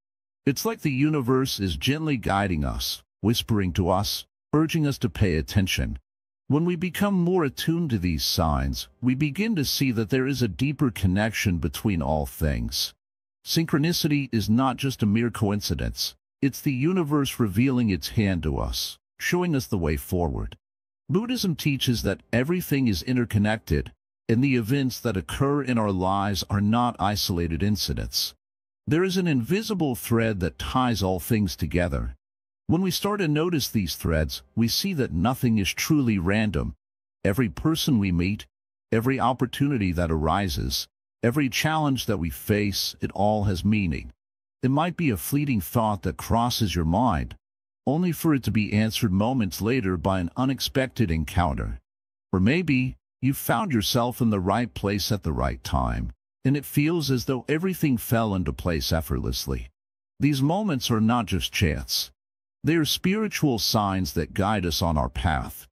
It's like the universe is gently guiding us, whispering to us, urging us to pay attention. When we become more attuned to these signs, we begin to see that there is a deeper connection between all things. Synchronicity is not just a mere coincidence. It's the universe revealing its hand to us, showing us the way forward. Buddhism teaches that everything is interconnected, and the events that occur in our lives are not isolated incidents. There is an invisible thread that ties all things together. When we start to notice these threads, we see that nothing is truly random. Every person we meet, every opportunity that arises, every challenge that we face, it all has meaning. It might be a fleeting thought that crosses your mind, only for it to be answered moments later by an unexpected encounter. Or maybe you found yourself in the right place at the right time, and it feels as though everything fell into place effortlessly. These moments are not just chance. They are spiritual signs that guide us on our path.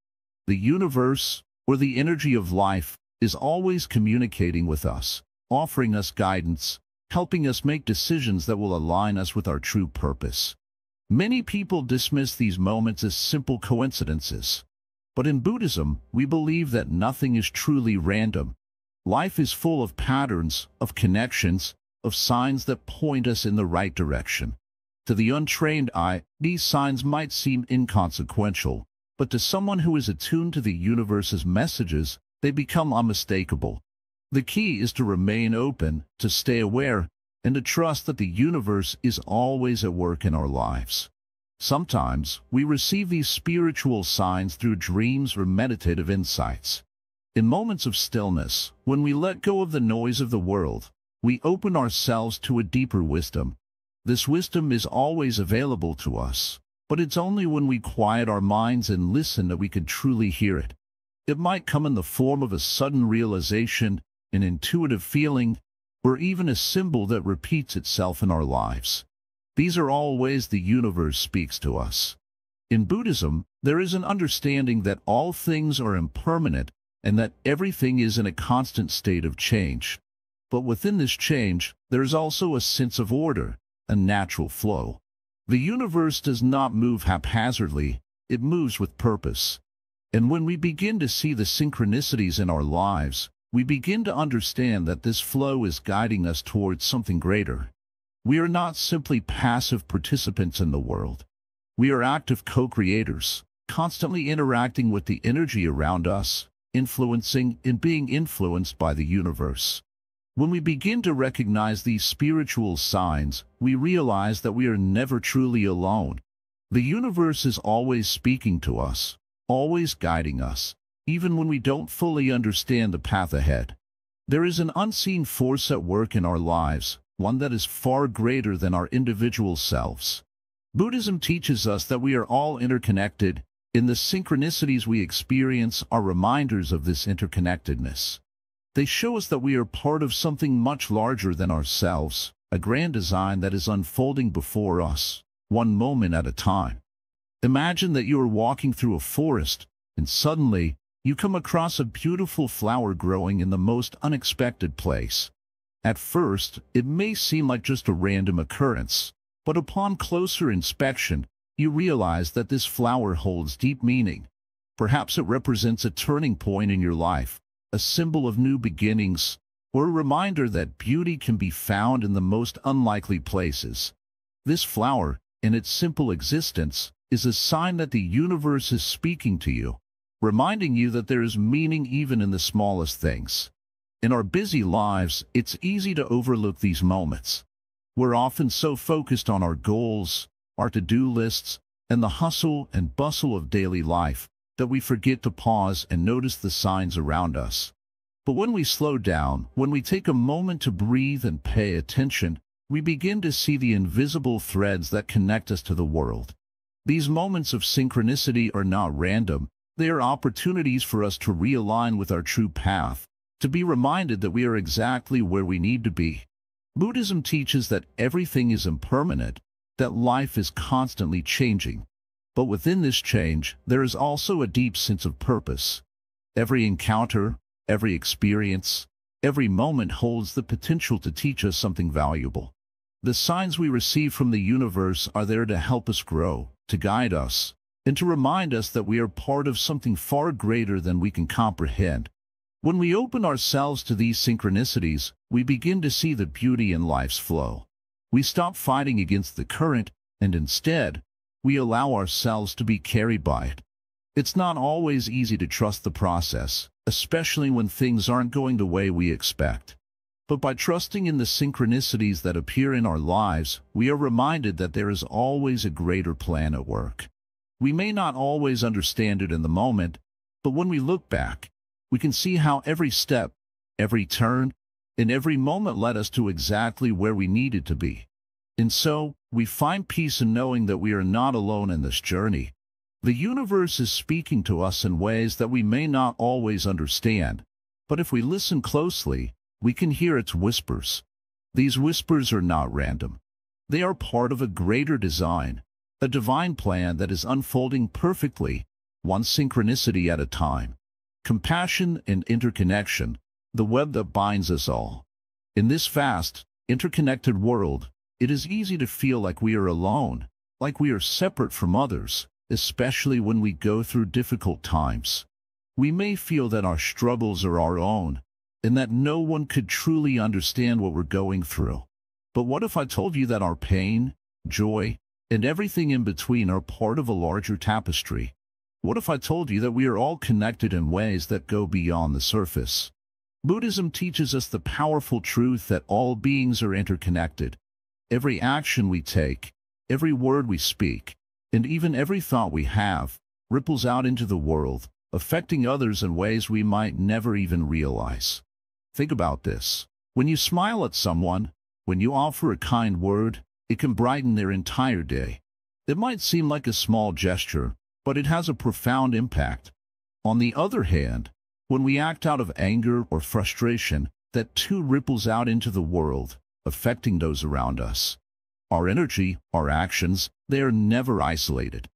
The universe, or the energy of life, is always communicating with us, offering us guidance, helping us make decisions that will align us with our true purpose. Many people dismiss these moments as simple coincidences. But in Buddhism, we believe that nothing is truly random. Life is full of patterns, of connections, of signs that point us in the right direction. To the untrained eye, these signs might seem inconsequential, but to someone who is attuned to the universe's messages, they become unmistakable. The key is to remain open, to stay aware, and to trust that the universe is always at work in our lives. Sometimes, we receive these spiritual signs through dreams or meditative insights. In moments of stillness, when we let go of the noise of the world, we open ourselves to a deeper wisdom. This wisdom is always available to us, but it's only when we quiet our minds and listen that we can truly hear it. It might come in the form of a sudden realization, an intuitive feeling, or even a symbol that repeats itself in our lives. These are all ways the universe speaks to us. In Buddhism, there is an understanding that all things are impermanent and that everything is in a constant state of change. But within this change, there is also a sense of order, a natural flow. The universe does not move haphazardly, it moves with purpose. And when we begin to see the synchronicities in our lives, we begin to understand that this flow is guiding us towards something greater. We are not simply passive participants in the world. We are active co-creators, constantly interacting with the energy around us, influencing and being influenced by the universe. When we begin to recognize these spiritual signs, we realize that we are never truly alone. The universe is always speaking to us, always guiding us, even when we don't fully understand the path ahead. There is an unseen force at work in our lives, one that is far greater than our individual selves. Buddhism teaches us that we are all interconnected, and the synchronicities we experience are reminders of this interconnectedness. They show us that we are part of something much larger than ourselves, a grand design that is unfolding before us, one moment at a time. Imagine that you are walking through a forest, and suddenly, you come across a beautiful flower growing in the most unexpected place. At first, it may seem like just a random occurrence, but upon closer inspection, you realize that this flower holds deep meaning. Perhaps it represents a turning point in your life, a symbol of new beginnings, or a reminder that beauty can be found in the most unlikely places. This flower, in its simple existence, is a sign that the universe is speaking to you. reminding you that there is meaning even in the smallest things. In our busy lives, it's easy to overlook these moments. We're often so focused on our goals, our to-do lists, and the hustle and bustle of daily life that we forget to pause and notice the signs around us. But when we slow down, when we take a moment to breathe and pay attention, we begin to see the invisible threads that connect us to the world. These moments of synchronicity are not random. They are opportunities for us to realign with our true path, to be reminded that we are exactly where we need to be. Buddhism teaches that everything is impermanent, that life is constantly changing. But within this change, there is also a deep sense of purpose. Every encounter, every experience, every moment holds the potential to teach us something valuable. The signs we receive from the universe are there to help us grow, to guide us, and to remind us that we are part of something far greater than we can comprehend. When we open ourselves to these synchronicities, we begin to see the beauty in life's flow. We stop fighting against the current, and instead, we allow ourselves to be carried by it. It's not always easy to trust the process, especially when things aren't going the way we expect. But by trusting in the synchronicities that appear in our lives, we are reminded that there is always a greater plan at work. We may not always understand it in the moment, but when we look back, we can see how every step, every turn, and every moment led us to exactly where we needed to be. And so, we find peace in knowing that we are not alone in this journey. The universe is speaking to us in ways that we may not always understand, but if we listen closely, we can hear its whispers. These whispers are not random. They are part of a greater design, a divine plan that is unfolding perfectly, one synchronicity at a time. Compassion and interconnection, the web that binds us all. In this vast, interconnected world, it is easy to feel like we are alone, like we are separate from others, especially when we go through difficult times. We may feel that our struggles are our own, and that no one could truly understand what we're going through. But what if I told you that our pain, joy, and everything in between are part of a larger tapestry? What if I told you that we are all connected in ways that go beyond the surface? Buddhism teaches us the powerful truth that all beings are interconnected. Every action we take, every word we speak, and even every thought we have, ripples out into the world, affecting others in ways we might never even realize. Think about this. When you smile at someone, when you offer a kind word, it can brighten their entire day. It might seem like a small gesture, but it has a profound impact. On the other hand, when we act out of anger or frustration, that too ripples out into the world, affecting those around us. Our energy, our actions, they are never isolated.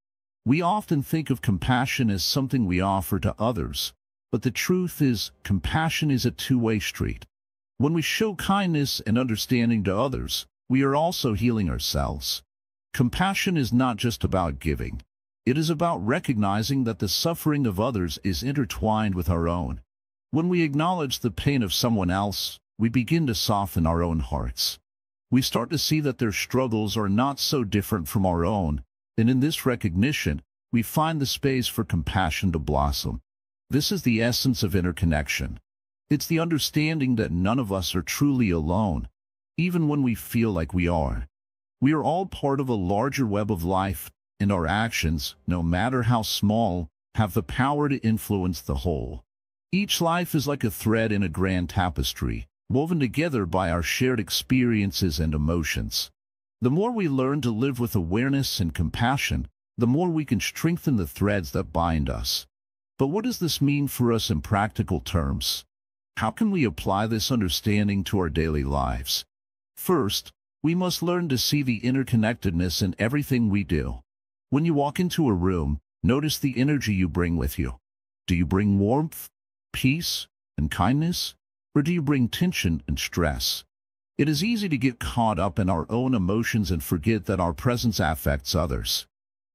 We often think of compassion as something we offer to others, but the truth is, compassion is a two-way street. When we show kindness and understanding to others, we are also healing ourselves. Compassion is not just about giving. It is about recognizing that the suffering of others is intertwined with our own. When we acknowledge the pain of someone else, we begin to soften our own hearts. We start to see that their struggles are not so different from our own, and in this recognition, we find the space for compassion to blossom. This is the essence of interconnection. It's the understanding that none of us are truly alone, even when we feel like we are. We are all part of a larger web of life, and our actions, no matter how small, have the power to influence the whole. Each life is like a thread in a grand tapestry, woven together by our shared experiences and emotions. The more we learn to live with awareness and compassion, the more we can strengthen the threads that bind us. But what does this mean for us in practical terms? How can we apply this understanding to our daily lives? First, we must learn to see the interconnectedness in everything we do. When you walk into a room, notice the energy you bring with you. Do you bring warmth, peace, and kindness? Or do you bring tension and stress? It is easy to get caught up in our own emotions and forget that our presence affects others.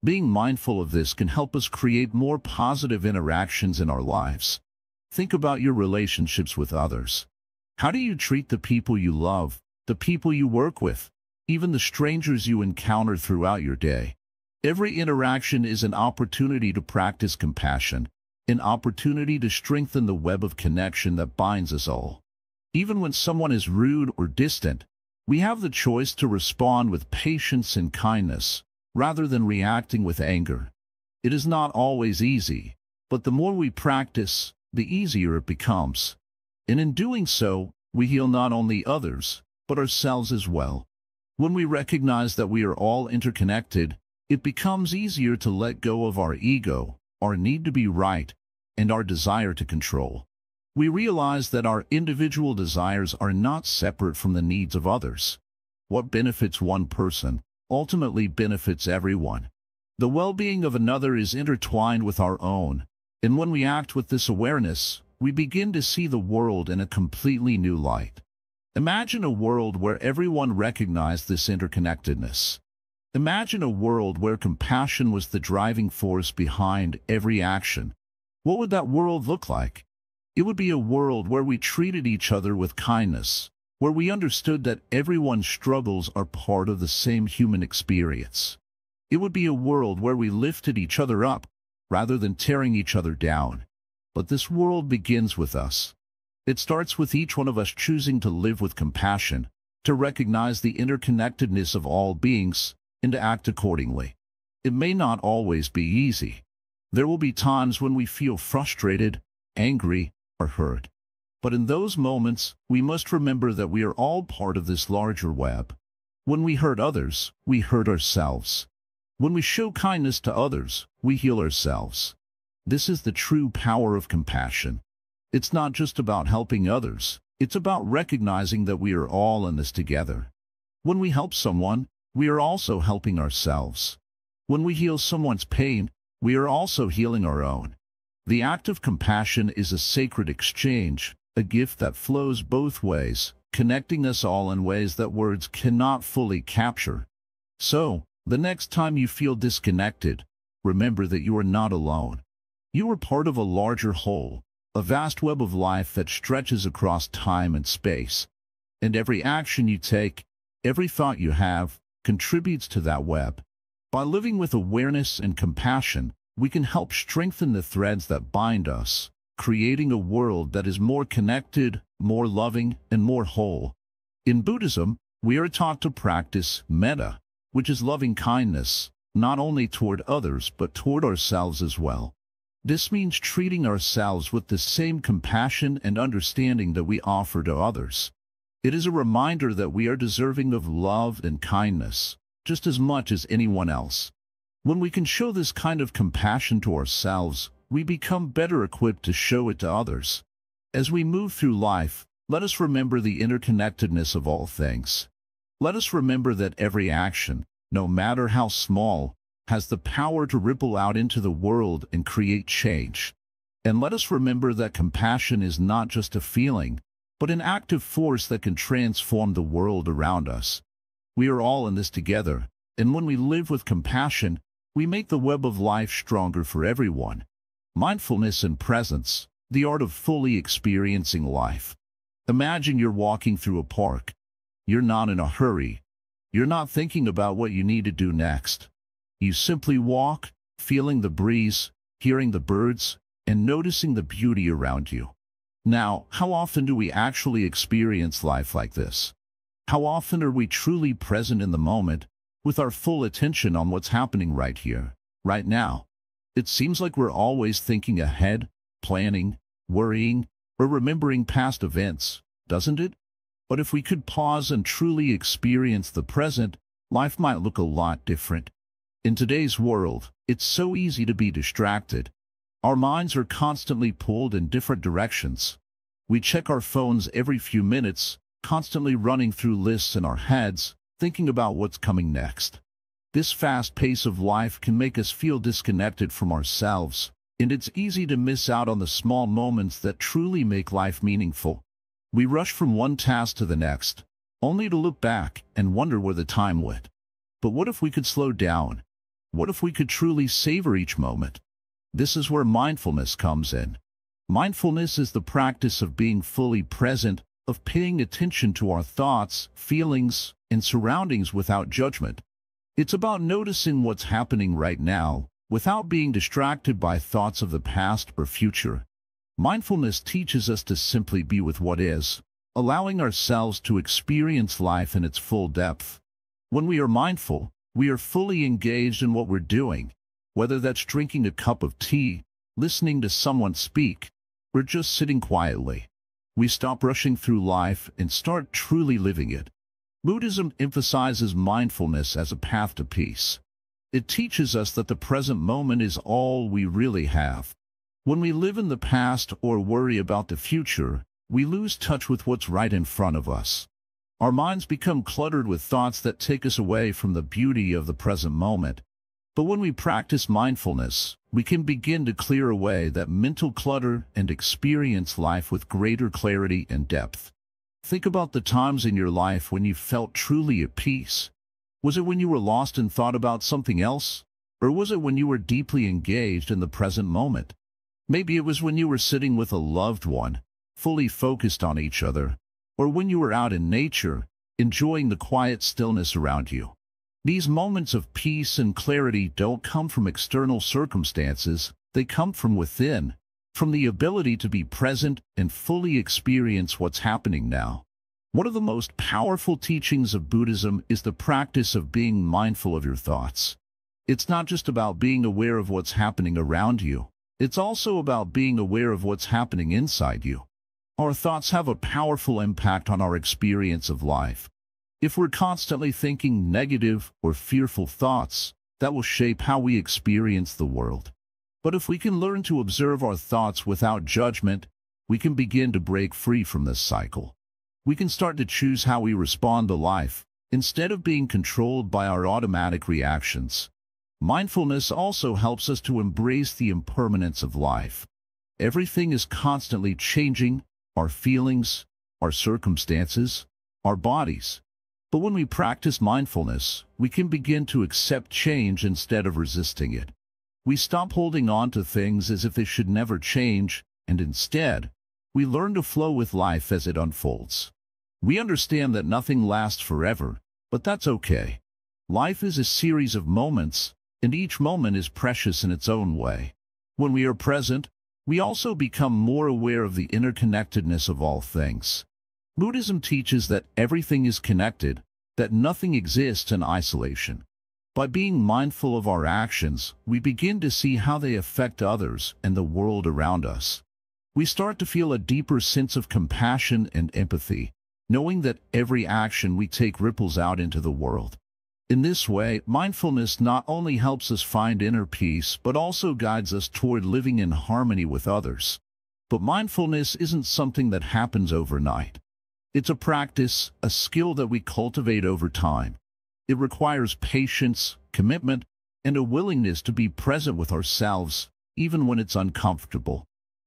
Being mindful of this can help us create more positive interactions in our lives. Think about your relationships with others. How do you treat the people you love, the people you work with, even the strangers you encounter throughout your day? Every interaction is an opportunity to practice compassion, an opportunity to strengthen the web of connection that binds us all. Even when someone is rude or distant, we have the choice to respond with patience and kindness, rather than reacting with anger. It is not always easy, but the more we practice, the easier it becomes. And in doing so, we heal not only others, but ourselves as well. When we recognize that we are all interconnected, it becomes easier to let go of our ego, our need to be right, and our desire to control. We realize that our individual desires are not separate from the needs of others. What benefits one person ultimately benefits everyone. The well-being of another is intertwined with our own, and when we act with this awareness, we begin to see the world in a completely new light. Imagine a world where everyone recognized this interconnectedness. Imagine a world where compassion was the driving force behind every action. What would that world look like? It would be a world where we treated each other with kindness, where we understood that everyone's struggles are part of the same human experience. It would be a world where we lifted each other up, rather than tearing each other down. But this world begins with us. It starts with each one of us choosing to live with compassion, to recognize the interconnectedness of all beings, and to act accordingly. It may not always be easy. There will be times when we feel frustrated, angry, or hurt. But in those moments, we must remember that we are all part of this larger web. When we hurt others, we hurt ourselves. When we show kindness to others, we heal ourselves. This is the true power of compassion. It's not just about helping others, it's about recognizing that we are all in this together. When we help someone, we are also helping ourselves. When we heal someone's pain, we are also healing our own. The act of compassion is a sacred exchange, a gift that flows both ways, connecting us all in ways that words cannot fully capture. So, the next time you feel disconnected, remember that you are not alone. You are part of a larger whole, a vast web of life that stretches across time and space. And every action you take, every thought you have, contributes to that web. By living with awareness and compassion, we can help strengthen the threads that bind us, creating a world that is more connected, more loving, and more whole. In Buddhism, we are taught to practice metta, which is loving kindness, not only toward others but toward ourselves as well. This means treating ourselves with the same compassion and understanding that we offer to others. It is a reminder that we are deserving of love and kindness, just as much as anyone else. When we can show this kind of compassion to ourselves, we become better equipped to show it to others. As we move through life, let us remember the interconnectedness of all things. Let us remember that every action, no matter how small, has the power to ripple out into the world and create change. And let us remember that compassion is not just a feeling, but an active force that can transform the world around us. We are all in this together, and when we live with compassion, we make the web of life stronger for everyone. Mindfulness and presence, the art of fully experiencing life. Imagine you're walking through a park. You're not in a hurry. You're not thinking about what you need to do next. You simply walk, feeling the breeze, hearing the birds, and noticing the beauty around you. Now, how often do we actually experience life like this? How often are we truly present in the moment, with our full attention on what's happening right here, right now? It seems like we're always thinking ahead, planning, worrying, or remembering past events, doesn't it? But if we could pause and truly experience the present, life might look a lot different. In today's world, it's so easy to be distracted. Our minds are constantly pulled in different directions. We check our phones every few minutes, constantly running through lists in our heads, thinking about what's coming next. This fast pace of life can make us feel disconnected from ourselves, and it's easy to miss out on the small moments that truly make life meaningful. We rush from one task to the next, only to look back and wonder where the time went. But what if we could slow down? What if we could truly savor each moment? This is where mindfulness comes in. Mindfulness is the practice of being fully present, of paying attention to our thoughts, feelings, and surroundings without judgment. It's about noticing what's happening right now, without being distracted by thoughts of the past or future. Mindfulness teaches us to simply be with what is, allowing ourselves to experience life in its full depth. When we are mindful, we are fully engaged in what we're doing, whether that's drinking a cup of tea, listening to someone speak, or just sitting quietly. We stop rushing through life and start truly living it. Buddhism emphasizes mindfulness as a path to peace. It teaches us that the present moment is all we really have. When we live in the past or worry about the future, we lose touch with what's right in front of us. Our minds become cluttered with thoughts that take us away from the beauty of the present moment. But when we practice mindfulness, we can begin to clear away that mental clutter and experience life with greater clarity and depth. Think about the times in your life when you felt truly at peace. Was it when you were lost and thought about something else? Or was it when you were deeply engaged in the present moment? Maybe it was when you were sitting with a loved one, fully focused on each other, or when you were out in nature, enjoying the quiet stillness around you. These moments of peace and clarity don't come from external circumstances, they come from within, from the ability to be present and fully experience what's happening now. One of the most powerful teachings of Buddhism is the practice of being mindful of your thoughts. It's not just about being aware of what's happening around you, it's also about being aware of what's happening inside you. Our thoughts have a powerful impact on our experience of life. If we're constantly thinking negative or fearful thoughts, that will shape how we experience the world. But if we can learn to observe our thoughts without judgment, we can begin to break free from this cycle. We can start to choose how we respond to life, instead of being controlled by our automatic reactions. Mindfulness also helps us to embrace the impermanence of life. Everything is constantly changing, our feelings, our circumstances, our bodies. But when we practice mindfulness, we can begin to accept change instead of resisting it. We stop holding on to things as if they should never change, and instead, we learn to flow with life as it unfolds. We understand that nothing lasts forever, but that's okay. Life is a series of moments, and each moment is precious in its own way. When we are present, we also become more aware of the interconnectedness of all things. Buddhism teaches that everything is connected, that nothing exists in isolation. By being mindful of our actions, we begin to see how they affect others and the world around us. We start to feel a deeper sense of compassion and empathy, knowing that every action we take ripples out into the world. In this way, mindfulness not only helps us find inner peace, but also guides us toward living in harmony with others. But mindfulness isn't something that happens overnight. It's a practice, a skill that we cultivate over time. It requires patience, commitment, and a willingness to be present with ourselves, even when it's uncomfortable.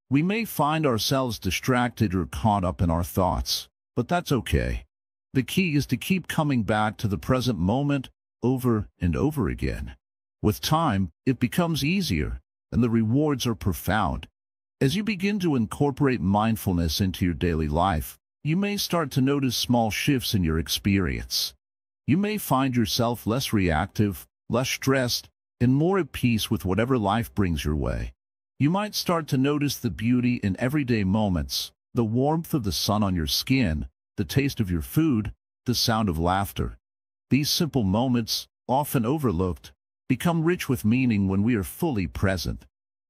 We may find ourselves distracted or caught up in our thoughts, but that's okay. The key is to keep coming back to the present moment over and over again. With time, it becomes easier, and the rewards are profound. As you begin to incorporate mindfulness into your daily life, you may start to notice small shifts in your experience. You may find yourself less reactive, less stressed, and more at peace with whatever life brings your way. You might start to notice the beauty in everyday moments, the warmth of the sun on your skin, the taste of your food, the sound of laughter. These simple moments, often overlooked, become rich with meaning when we are fully present.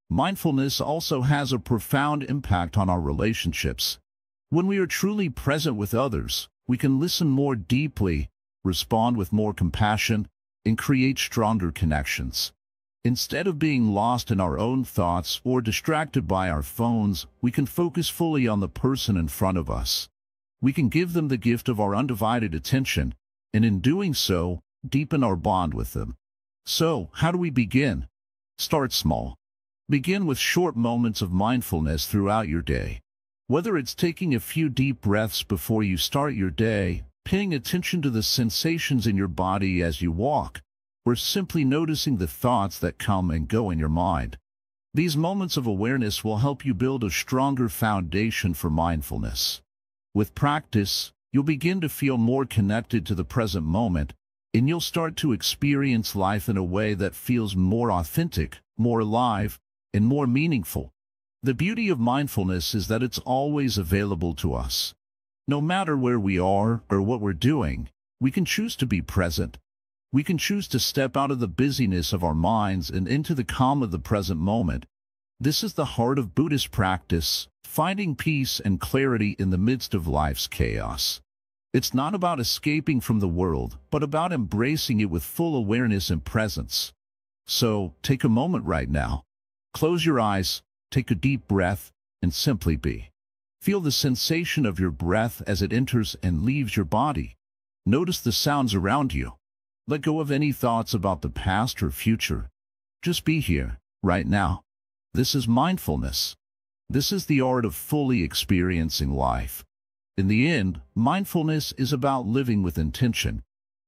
Mindfulness also has a profound impact on our relationships. When we are truly present with others, we can listen more deeply, respond with more compassion, and create stronger connections. Instead of being lost in our own thoughts or distracted by our phones, we can focus fully on the person in front of us. We can give them the gift of our undivided attention, and in doing so, deepen our bond with them. So, how do we begin? Start small. Begin with short moments of mindfulness throughout your day. Whether it's taking a few deep breaths before you start your day, paying attention to the sensations in your body as you walk, or simply noticing the thoughts that come and go in your mind. These moments of awareness will help you build a stronger foundation for mindfulness. With practice, you'll begin to feel more connected to the present moment, and you'll start to experience life in a way that feels more authentic, more alive, and more meaningful. The beauty of mindfulness is that it's always available to us. No matter where we are or what we're doing, we can choose to be present. We can choose to step out of the busyness of our minds and into the calm of the present moment. This is the heart of Buddhist practice, finding peace and clarity in the midst of life's chaos. It's not about escaping from the world, but about embracing it with full awareness and presence. So, take a moment right now. Close your eyes, take a deep breath, and simply be. Feel the sensation of your breath as it enters and leaves your body. Notice the sounds around you. Let go of any thoughts about the past or future. Just be here, right now. This is mindfulness. This is the art of fully experiencing life. In the end, mindfulness is about living with intention.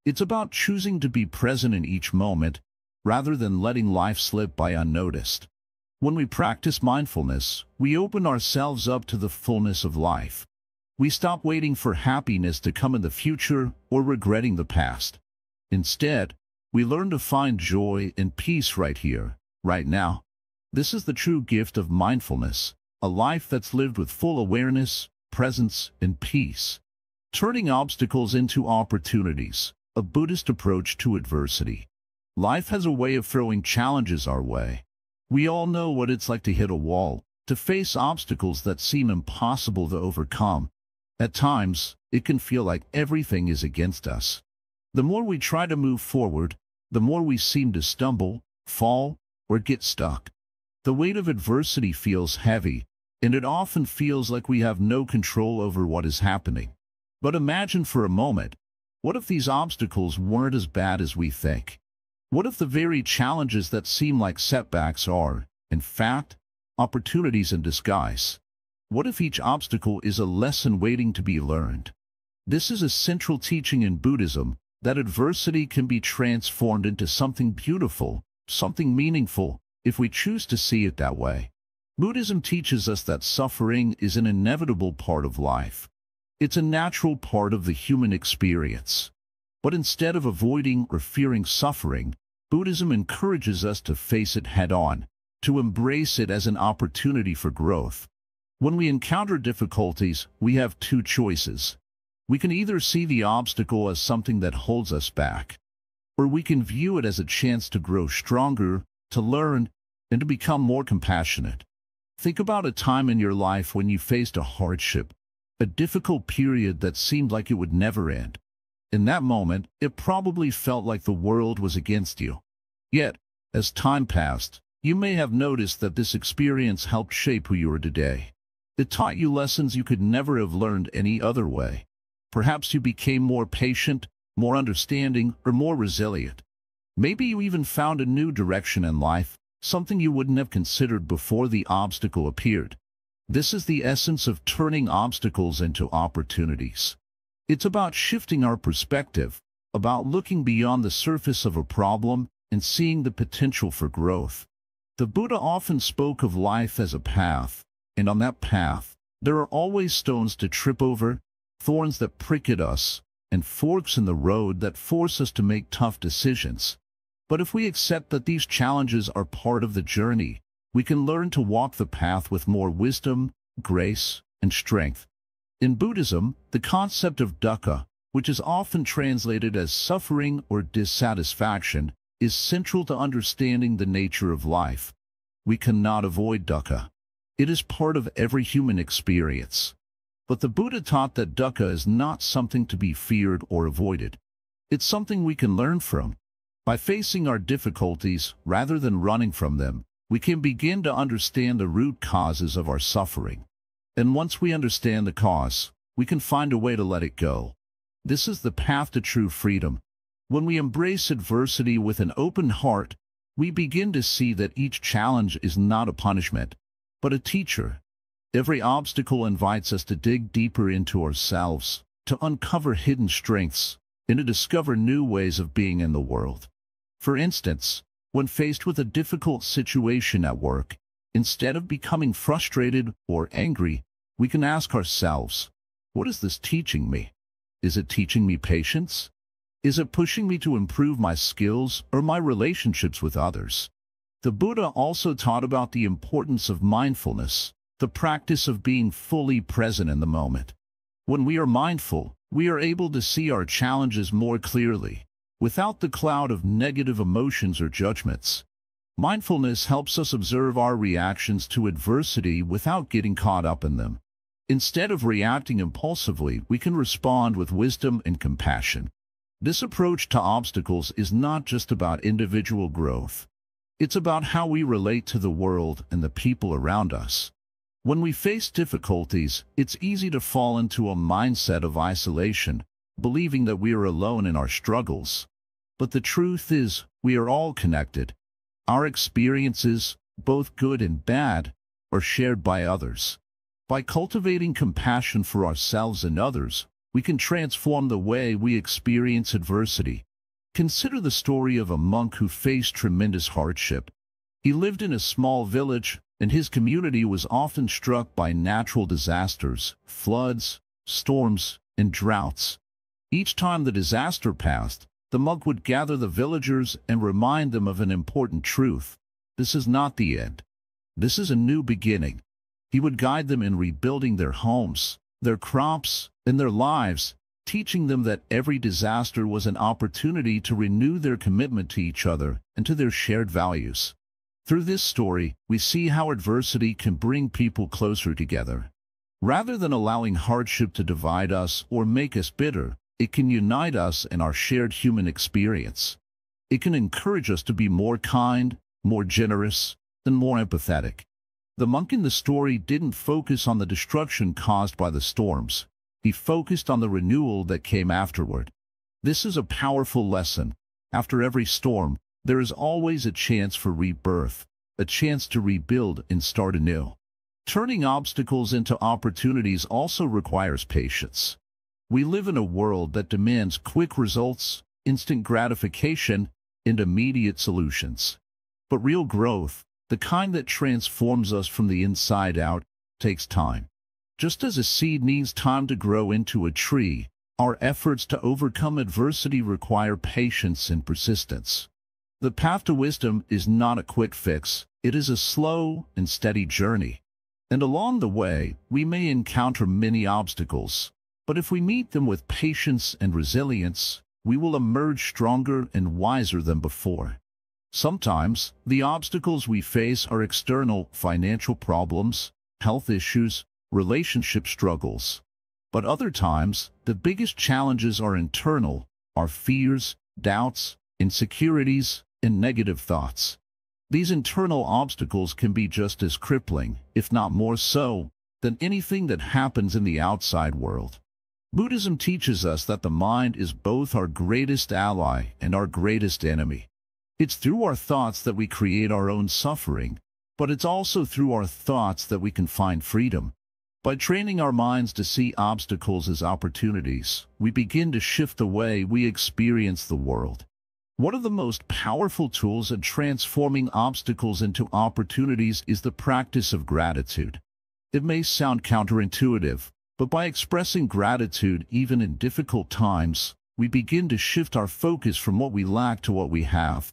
It's about choosing to be present in each moment, rather than letting life slip by unnoticed. When we practice mindfulness, we open ourselves up to the fullness of life. We stop waiting for happiness to come in the future or regretting the past. Instead, we learn to find joy and peace right here, right now. This is the true gift of mindfulness, a life that's lived with full awareness, presence, and peace. Turning obstacles into opportunities, a Buddhist approach to adversity. Life has a way of throwing challenges our way. We all know what it's like to hit a wall, to face obstacles that seem impossible to overcome. At times, it can feel like everything is against us. The more we try to move forward, the more we seem to stumble, fall, or get stuck. The weight of adversity feels heavy, and it often feels like we have no control over what is happening. But imagine for a moment, what if these obstacles weren't as bad as we think? What if the very challenges that seem like setbacks are, in fact, opportunities in disguise? What if each obstacle is a lesson waiting to be learned? This is a central teaching in Buddhism, that adversity can be transformed into something beautiful, something meaningful, if we choose to see it that way. Buddhism teaches us that suffering is an inevitable part of life. It's a natural part of the human experience. But instead of avoiding or fearing suffering, Buddhism encourages us to face it head-on, to embrace it as an opportunity for growth. When we encounter difficulties, we have two choices. We can either see the obstacle as something that holds us back, or we can view it as a chance to grow stronger, to learn, and to become more compassionate. Think about a time in your life when you faced a hardship, a difficult period that seemed like it would never end. In that moment, it probably felt like the world was against you. Yet, as time passed, you may have noticed that this experience helped shape who you are today. It taught you lessons you could never have learned any other way. Perhaps you became more patient, more understanding, or more resilient. Maybe you even found a new direction in life, something you wouldn't have considered before the obstacle appeared. This is the essence of turning obstacles into opportunities. It's about shifting our perspective, about looking beyond the surface of a problem and seeing the potential for growth. The Buddha often spoke of life as a path, and on that path, there are always stones to trip over, thorns that prick at us, and forks in the road that force us to make tough decisions. But if we accept that these challenges are part of the journey, we can learn to walk the path with more wisdom, grace, and strength. In Buddhism, the concept of dukkha, which is often translated as suffering or dissatisfaction, is central to understanding the nature of life. We cannot avoid dukkha. It is part of every human experience. But the Buddha taught that dukkha is not something to be feared or avoided. It's something we can learn from. By facing our difficulties rather than running from them, we can begin to understand the root causes of our suffering. And once we understand the cause, we can find a way to let it go. This is the path to true freedom. When we embrace adversity with an open heart, we begin to see that each challenge is not a punishment, but a teacher. Every obstacle invites us to dig deeper into ourselves, to uncover hidden strengths, and to discover new ways of being in the world. For instance, when faced with a difficult situation at work, instead of becoming frustrated or angry, we can ask ourselves, what is this teaching me? Is it teaching me patience? Is it pushing me to improve my skills or my relationships with others? The Buddha also taught about the importance of mindfulness, the practice of being fully present in the moment. When we are mindful, we are able to see our challenges more clearly, without the cloud of negative emotions or judgments. Mindfulness helps us observe our reactions to adversity without getting caught up in them. Instead of reacting impulsively, we can respond with wisdom and compassion. This approach to obstacles is not just about individual growth. It's about how we relate to the world and the people around us. When we face difficulties, it's easy to fall into a mindset of isolation, believing that we are alone in our struggles. But the truth is, we are all connected. Our experiences, both good and bad, are shared by others. By cultivating compassion for ourselves and others, we can transform the way we experience adversity. Consider the story of a monk who faced tremendous hardship. He lived in a small village, and his community was often struck by natural disasters, floods, storms, and droughts. Each time the disaster passed, the monk would gather the villagers and remind them of an important truth. This is not the end. This is a new beginning. He would guide them in rebuilding their homes, their crops, and their lives, teaching them that every disaster was an opportunity to renew their commitment to each other and to their shared values. Through this story, we see how adversity can bring people closer together. Rather than allowing hardship to divide us or make us bitter, it can unite us in our shared human experience. It can encourage us to be more kind, more generous, and more empathetic. The monk in the story didn't focus on the destruction caused by the storms. He focused on the renewal that came afterward. This is a powerful lesson. After every storm, there is always a chance for rebirth, a chance to rebuild and start anew. Turning obstacles into opportunities also requires patience. We live in a world that demands quick results, instant gratification, and immediate solutions. But real growth, the kind that transforms us from the inside out, takes time. Just as a seed needs time to grow into a tree, our efforts to overcome adversity require patience and persistence. The path to wisdom is not a quick fix, it is a slow and steady journey. And along the way, we may encounter many obstacles, but if we meet them with patience and resilience, we will emerge stronger and wiser than before. Sometimes, the obstacles we face are external: financial problems, health issues, relationship struggles. But other times, the biggest challenges are internal: our fears, doubts, insecurities, and negative thoughts. These internal obstacles can be just as crippling, if not more so, than anything that happens in the outside world. Buddhism teaches us that the mind is both our greatest ally and our greatest enemy. It's through our thoughts that we create our own suffering, but it's also through our thoughts that we can find freedom. By training our minds to see obstacles as opportunities, we begin to shift the way we experience the world. One of the most powerful tools in transforming obstacles into opportunities is the practice of gratitude. It may sound counterintuitive, but by expressing gratitude even in difficult times, we begin to shift our focus from what we lack to what we have.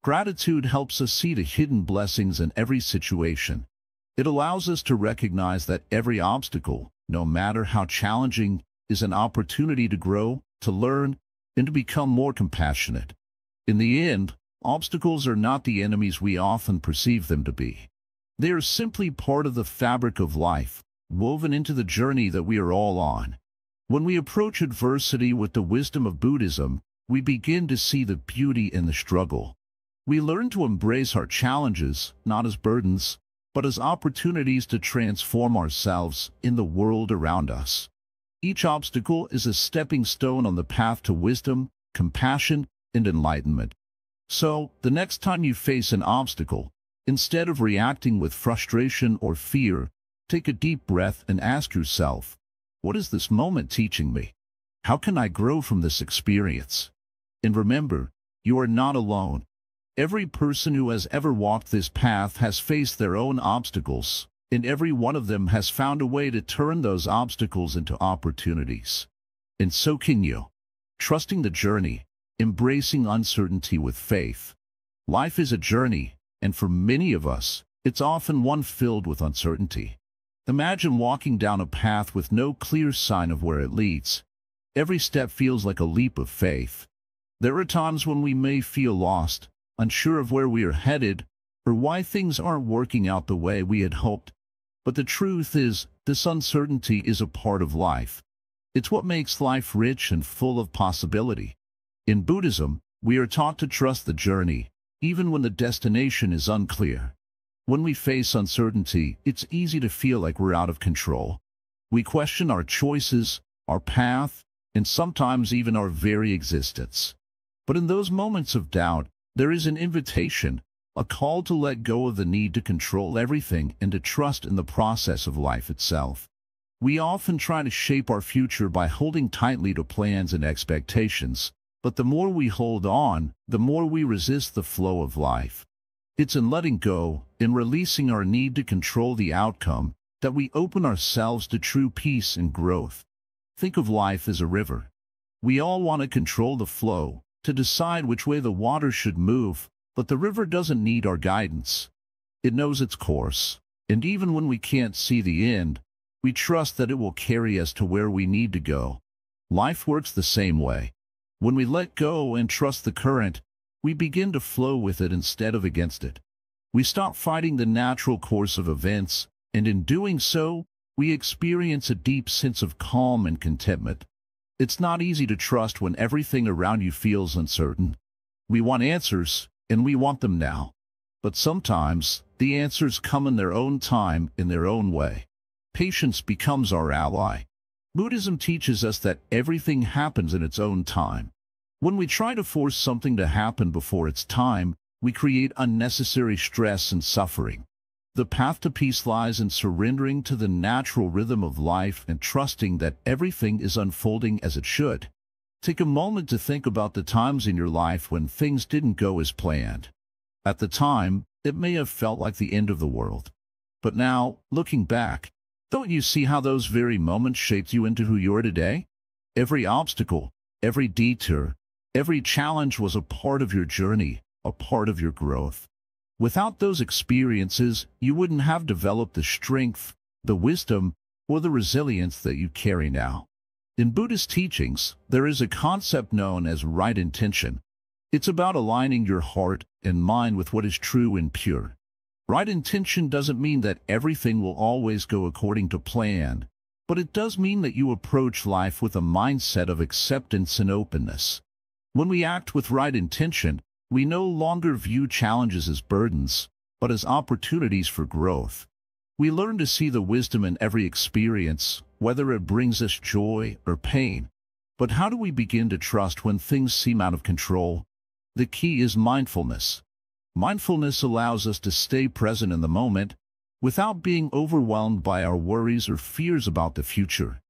Gratitude helps us see the hidden blessings in every situation. It allows us to recognize that every obstacle, no matter how challenging, is an opportunity to grow, to learn, and to become more compassionate. In the end, obstacles are not the enemies we often perceive them to be. They are simply part of the fabric of life, woven into the journey that we are all on. When we approach adversity with the wisdom of Buddhism, we begin to see the beauty in the struggle. We learn to embrace our challenges, not as burdens, but as opportunities to transform ourselves in the world around us. Each obstacle is a stepping stone on the path to wisdom, compassion, and enlightenment. So, the next time you face an obstacle, instead of reacting with frustration or fear, take a deep breath and ask yourself, what is this moment teaching me? How can I grow from this experience? And remember, you are not alone. Every person who has ever walked this path has faced their own obstacles, and every one of them has found a way to turn those obstacles into opportunities. And so can you. Trusting the journey, embracing uncertainty with faith. Life is a journey, and for many of us, it's often one filled with uncertainty. Imagine walking down a path with no clear sign of where it leads. Every step feels like a leap of faith. There are times when we may feel lost, unsure of where we are headed, or why things aren't working out the way we had hoped. But the truth is, this uncertainty is a part of life. It's what makes life rich and full of possibility. In Buddhism, we are taught to trust the journey, even when the destination is unclear. When we face uncertainty, it's easy to feel like we're out of control. We question our choices, our path, and sometimes even our very existence. But in those moments of doubt, there is an invitation, a call to let go of the need to control everything and to trust in the process of life itself. We often try to shape our future by holding tightly to plans and expectations, but the more we hold on, the more we resist the flow of life. It's in letting go, in releasing our need to control the outcome, that we open ourselves to true peace and growth. Think of life as a river. We all want to control the flow, to decide which way the water should move, but the river doesn't need our guidance. It knows its course, and even when we can't see the end, we trust that it will carry us to where we need to go. Life works the same way. When we let go and trust the current, we begin to flow with it instead of against it. We stop fighting the natural course of events, and in doing so, we experience a deep sense of calm and contentment. It's not easy to trust when everything around you feels uncertain. We want answers, and we want them now. But sometimes, the answers come in their own time, in their own way. Patience becomes our ally. Buddhism teaches us that everything happens in its own time. When we try to force something to happen before its time, we create unnecessary stress and suffering. The path to peace lies in surrendering to the natural rhythm of life and trusting that everything is unfolding as it should. Take a moment to think about the times in your life when things didn't go as planned. At the time, it may have felt like the end of the world. But now, looking back, don't you see how those very moments shaped you into who you are today? Every obstacle, every detour, every challenge was a part of your journey, a part of your growth. Without those experiences, you wouldn't have developed the strength, the wisdom, or the resilience that you carry now. In Buddhist teachings, there is a concept known as right intention. It's about aligning your heart and mind with what is true and pure. Right intention doesn't mean that everything will always go according to plan, but it does mean that you approach life with a mindset of acceptance and openness. When we act with right intention, we no longer view challenges as burdens, but as opportunities for growth. We learn to see the wisdom in every experience, whether it brings us joy or pain. But how do we begin to trust when things seem out of control? The key is mindfulness. Mindfulness allows us to stay present in the moment, without being overwhelmed by our worries or fears about the future.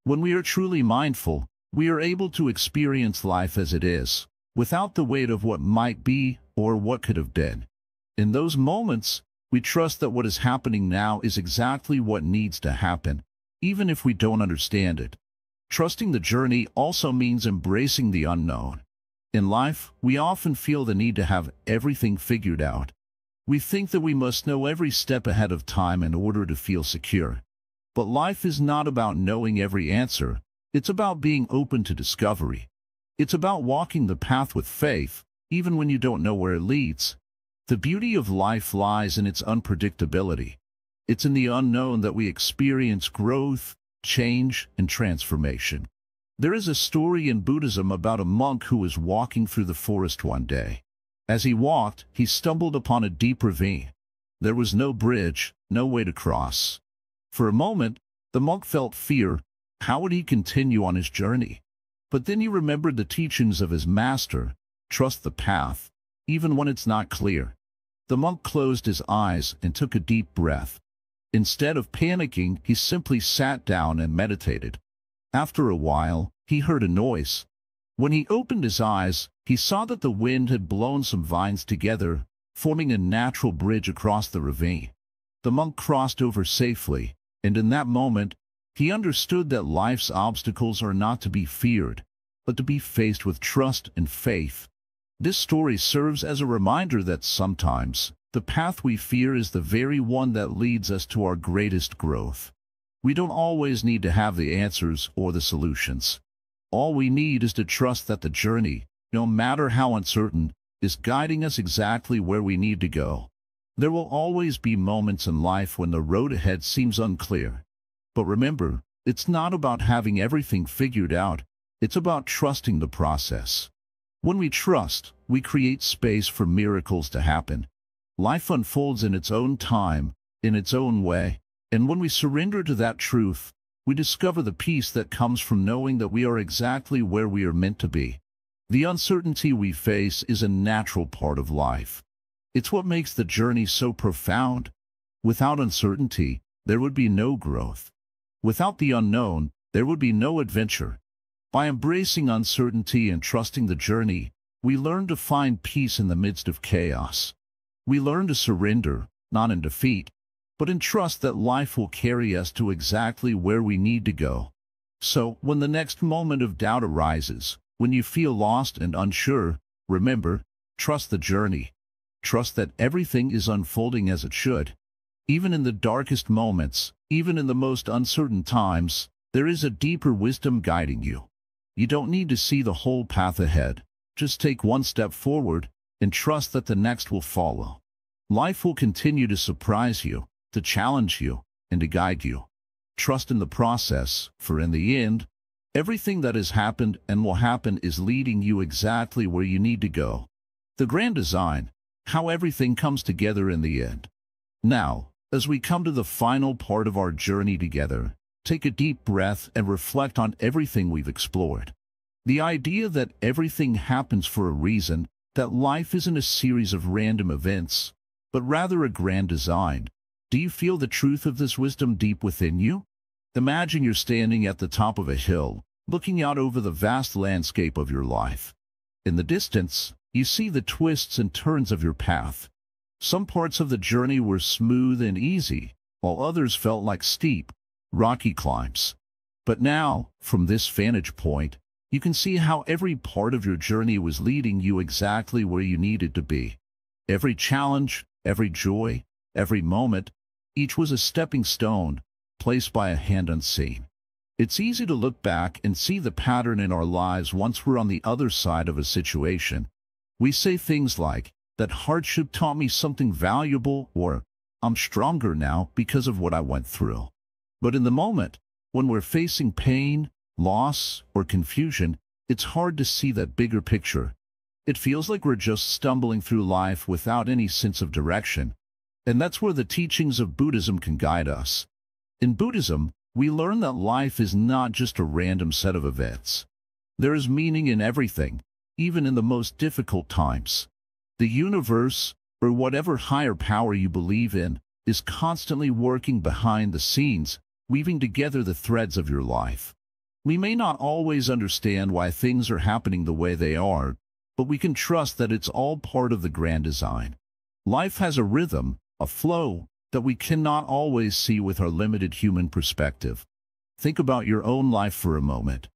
When we are truly mindful, we are able to experience life as it is, without the weight of what might be or what could have been. In those moments, we trust that what is happening now is exactly what needs to happen, even if we don't understand it. Trusting the journey also means embracing the unknown. In life, we often feel the need to have everything figured out. We think that we must know every step ahead of time in order to feel secure. But life is not about knowing every answer. It's about being open to discovery. It's about walking the path with faith, even when you don't know where it leads. The beauty of life lies in its unpredictability. It's in the unknown that we experience growth, change, and transformation. There is a story in Buddhism about a monk who was walking through the forest one day. As he walked, he stumbled upon a deep ravine. There was no bridge, no way to cross. For a moment, the monk felt fear. How would he continue on his journey? But then he remembered the teachings of his master: trust the path, even when it's not clear. The monk closed his eyes and took a deep breath. Instead of panicking, he simply sat down and meditated. After a while, he heard a noise. When he opened his eyes, he saw that the wind had blown some vines together, forming a natural bridge across the ravine. The monk crossed over safely, and in that moment, he understood that life's obstacles are not to be feared. but to be faced with trust and faith. This story serves as a reminder that sometimes the path we fear is the very one that leads us to our greatest growth. We don't always need to have the answers or the solutions. All we need is to trust that the journey, no matter how uncertain, is guiding us exactly where we need to go. There will always be moments in life when the road ahead seems unclear. But remember, it's not about having everything figured out, it's about trusting the process. When we trust, we create space for miracles to happen. Life unfolds in its own time, in its own way, and when we surrender to that truth, we discover the peace that comes from knowing that we are exactly where we are meant to be. The uncertainty we face is a natural part of life. It's what makes the journey so profound. Without uncertainty, there would be no growth. Without the unknown, there would be no adventure. By embracing uncertainty and trusting the journey, we learn to find peace in the midst of chaos. We learn to surrender, not in defeat, but in trust that life will carry us to exactly where we need to go. So, when the next moment of doubt arises, when you feel lost and unsure, remember, trust the journey. Trust that everything is unfolding as it should. Even in the darkest moments, even in the most uncertain times, there is a deeper wisdom guiding you. You don't need to see the whole path ahead. Just take one step forward and trust that the next will follow. Life will continue to surprise you, to challenge you, and to guide you. Trust in the process, for in the end, everything that has happened and will happen is leading you exactly where you need to go. The grand design, how everything comes together in the end. Now, as we come to the final part of our journey together, take a deep breath and reflect on everything we've explored. The idea that everything happens for a reason, that life isn't a series of random events, but rather a grand design. Do you feel the truth of this wisdom deep within you? Imagine you're standing at the top of a hill, looking out over the vast landscape of your life. In the distance, you see the twists and turns of your path. Some parts of the journey were smooth and easy, while others felt like steep, rocky climbs. But now, from this vantage point, you can see how every part of your journey was leading you exactly where you needed to be. Every challenge, every joy, every moment, each was a stepping stone, placed by a hand unseen. It's easy to look back and see the pattern in our lives once we're on the other side of a situation. We say things like, that hardship taught me something valuable, or, I'm stronger now because of what I went through. But in the moment, when we're facing pain, loss, or confusion, it's hard to see that bigger picture. It feels like we're just stumbling through life without any sense of direction. And that's where the teachings of Buddhism can guide us. In Buddhism, we learn that life is not just a random set of events. There is meaning in everything, even in the most difficult times. The universe, or whatever higher power you believe in, is constantly working behind the scenes, weaving together the threads of your life. We may not always understand why things are happening the way they are, but we can trust that it's all part of the grand design. Life has a rhythm, a flow, that we cannot always see with our limited human perspective. Think about your own life for a moment.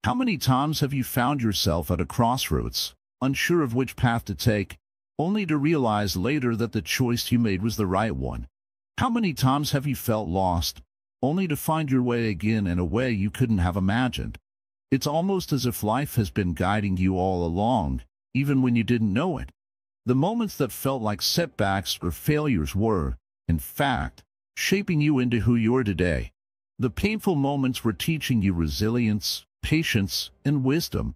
How many times have you found yourself at a crossroads, unsure of which path to take, only to realize later that the choice you made was the right one? How many times have you felt lost, only to find your way again in a way you couldn't have imagined? It's almost as if life has been guiding you all along, even when you didn't know it. The moments that felt like setbacks or failures were, in fact, shaping you into who you are today. The painful moments were teaching you resilience, patience, and wisdom.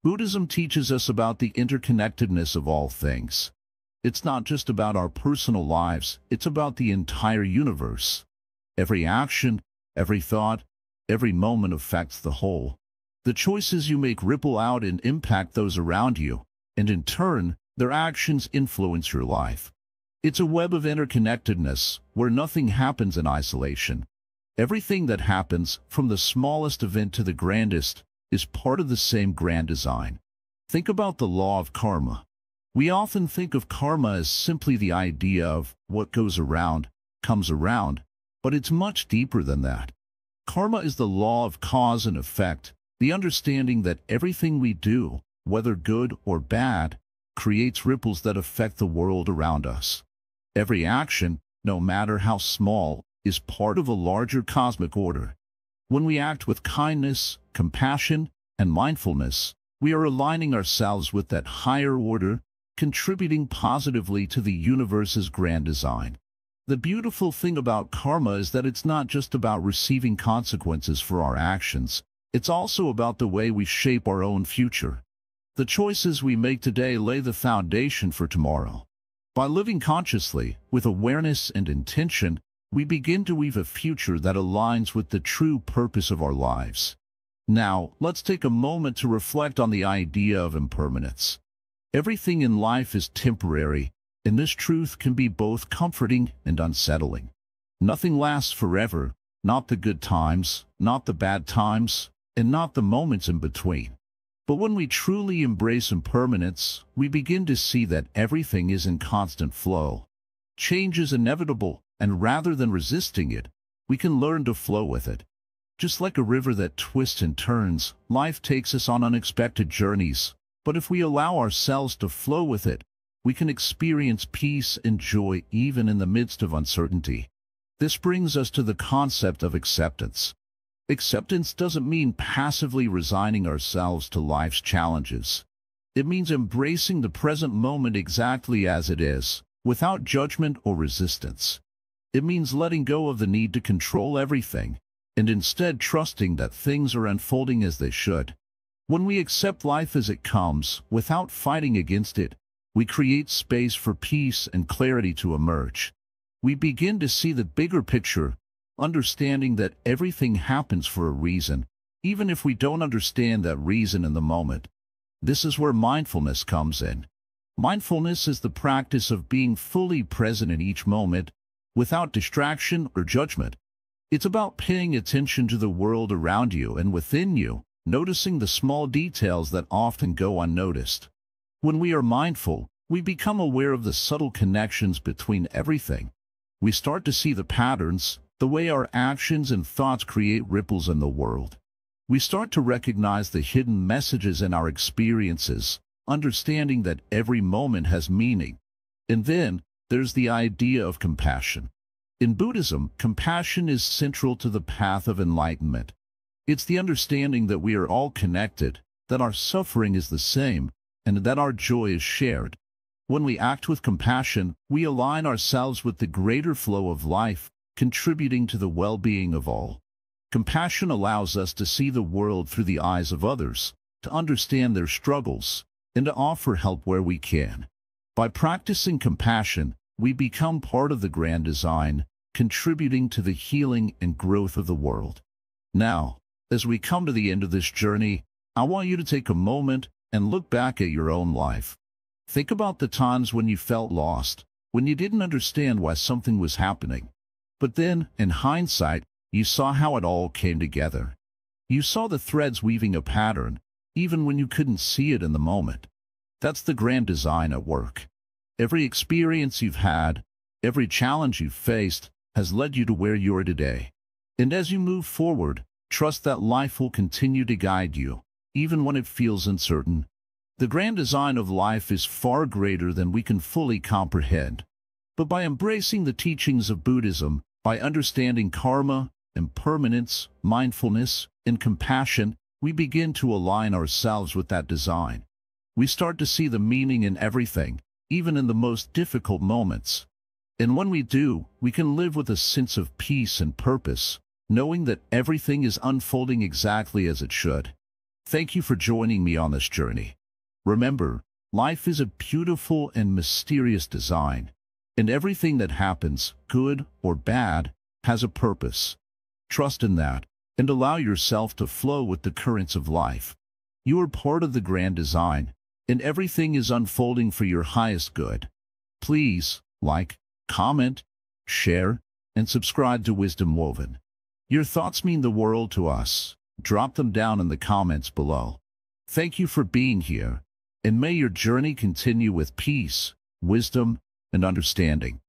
Buddhism teaches us about the interconnectedness of all things. It's not just about our personal lives, it's about the entire universe. Every action, every thought, every moment affects the whole. The choices you make ripple out and impact those around you, and in turn, their actions influence your life. It's a web of interconnectedness, where nothing happens in isolation. Everything that happens, from the smallest event to the grandest, is part of the same grand design. Think about the law of karma. We often think of karma as simply the idea of what goes around, comes around, but it's much deeper than that. Karma is the law of cause and effect. The understanding that everything we do, whether good or bad, creates ripples that affect the world around us. Every action, no matter how small, is part of a larger cosmic order. When we act with kindness, compassion, and mindfulness, we are aligning ourselves with that higher order, contributing positively to the universe's grand design. The beautiful thing about karma is that it's not just about receiving consequences for our actions, it's also about the way we shape our own future. The choices we make today lay the foundation for tomorrow. By living consciously, with awareness and intention, we begin to weave a future that aligns with the true purpose of our lives. Now, let's take a moment to reflect on the idea of impermanence. Everything in life is temporary, and this truth can be both comforting and unsettling. Nothing lasts forever, not the good times, not the bad times, and not the moments in between. But when we truly embrace impermanence, we begin to see that everything is in constant flow. Change is inevitable, and rather than resisting it, we can learn to flow with it. Just like a river that twists and turns, life takes us on unexpected journeys, but if we allow ourselves to flow with it, we can experience peace and joy even in the midst of uncertainty. This brings us to the concept of acceptance. Acceptance doesn't mean passively resigning ourselves to life's challenges. It means embracing the present moment exactly as it is, without judgment or resistance. It means letting go of the need to control everything, and instead trusting that things are unfolding as they should. When we accept life as it comes, without fighting against it, we create space for peace and clarity to emerge. We begin to see the bigger picture, understanding that everything happens for a reason, even if we don't understand that reason in the moment. This is where mindfulness comes in. Mindfulness is the practice of being fully present in each moment, without distraction or judgment. It's about paying attention to the world around you and within you, noticing the small details that often go unnoticed. When we are mindful, we become aware of the subtle connections between everything. We start to see the patterns, the way our actions and thoughts create ripples in the world. We start to recognize the hidden messages in our experiences, understanding that every moment has meaning. And then, there's the idea of compassion. In Buddhism, compassion is central to the path of enlightenment. It's the understanding that we are all connected, that our suffering is the same, and that our joy is shared. When we act with compassion, we align ourselves with the greater flow of life, contributing to the well-being of all. Compassion allows us to see the world through the eyes of others, to understand their struggles, and to offer help where we can. By practicing compassion, we become part of the grand design, contributing to the healing and growth of the world. Now, as we come to the end of this journey, I want you to take a moment and look back at your own life. Think about the times when you felt lost, when you didn't understand why something was happening. But then, in hindsight, you saw how it all came together. You saw the threads weaving a pattern, even when you couldn't see it in the moment. That's the grand design at work. Every experience you've had, every challenge you've faced, has led you to where you are today. And as you move forward, trust that life will continue to guide you, even when it feels uncertain. The grand design of life is far greater than we can fully comprehend. But by embracing the teachings of Buddhism, by understanding karma, impermanence, mindfulness, and compassion, we begin to align ourselves with that design. We start to see the meaning in everything, even in the most difficult moments. And when we do, we can live with a sense of peace and purpose, knowing that everything is unfolding exactly as it should. Thank you for joining me on this journey. Remember, life is a beautiful and mysterious design, and everything that happens, good or bad, has a purpose. Trust in that, and allow yourself to flow with the currents of life. You are part of the grand design, and everything is unfolding for your highest good. Please, like, comment, share, and subscribe to Wisdom Woven. Your thoughts mean the world to us. Drop them down in the comments below. Thank you for being here, and may your journey continue with peace, wisdom, and understanding.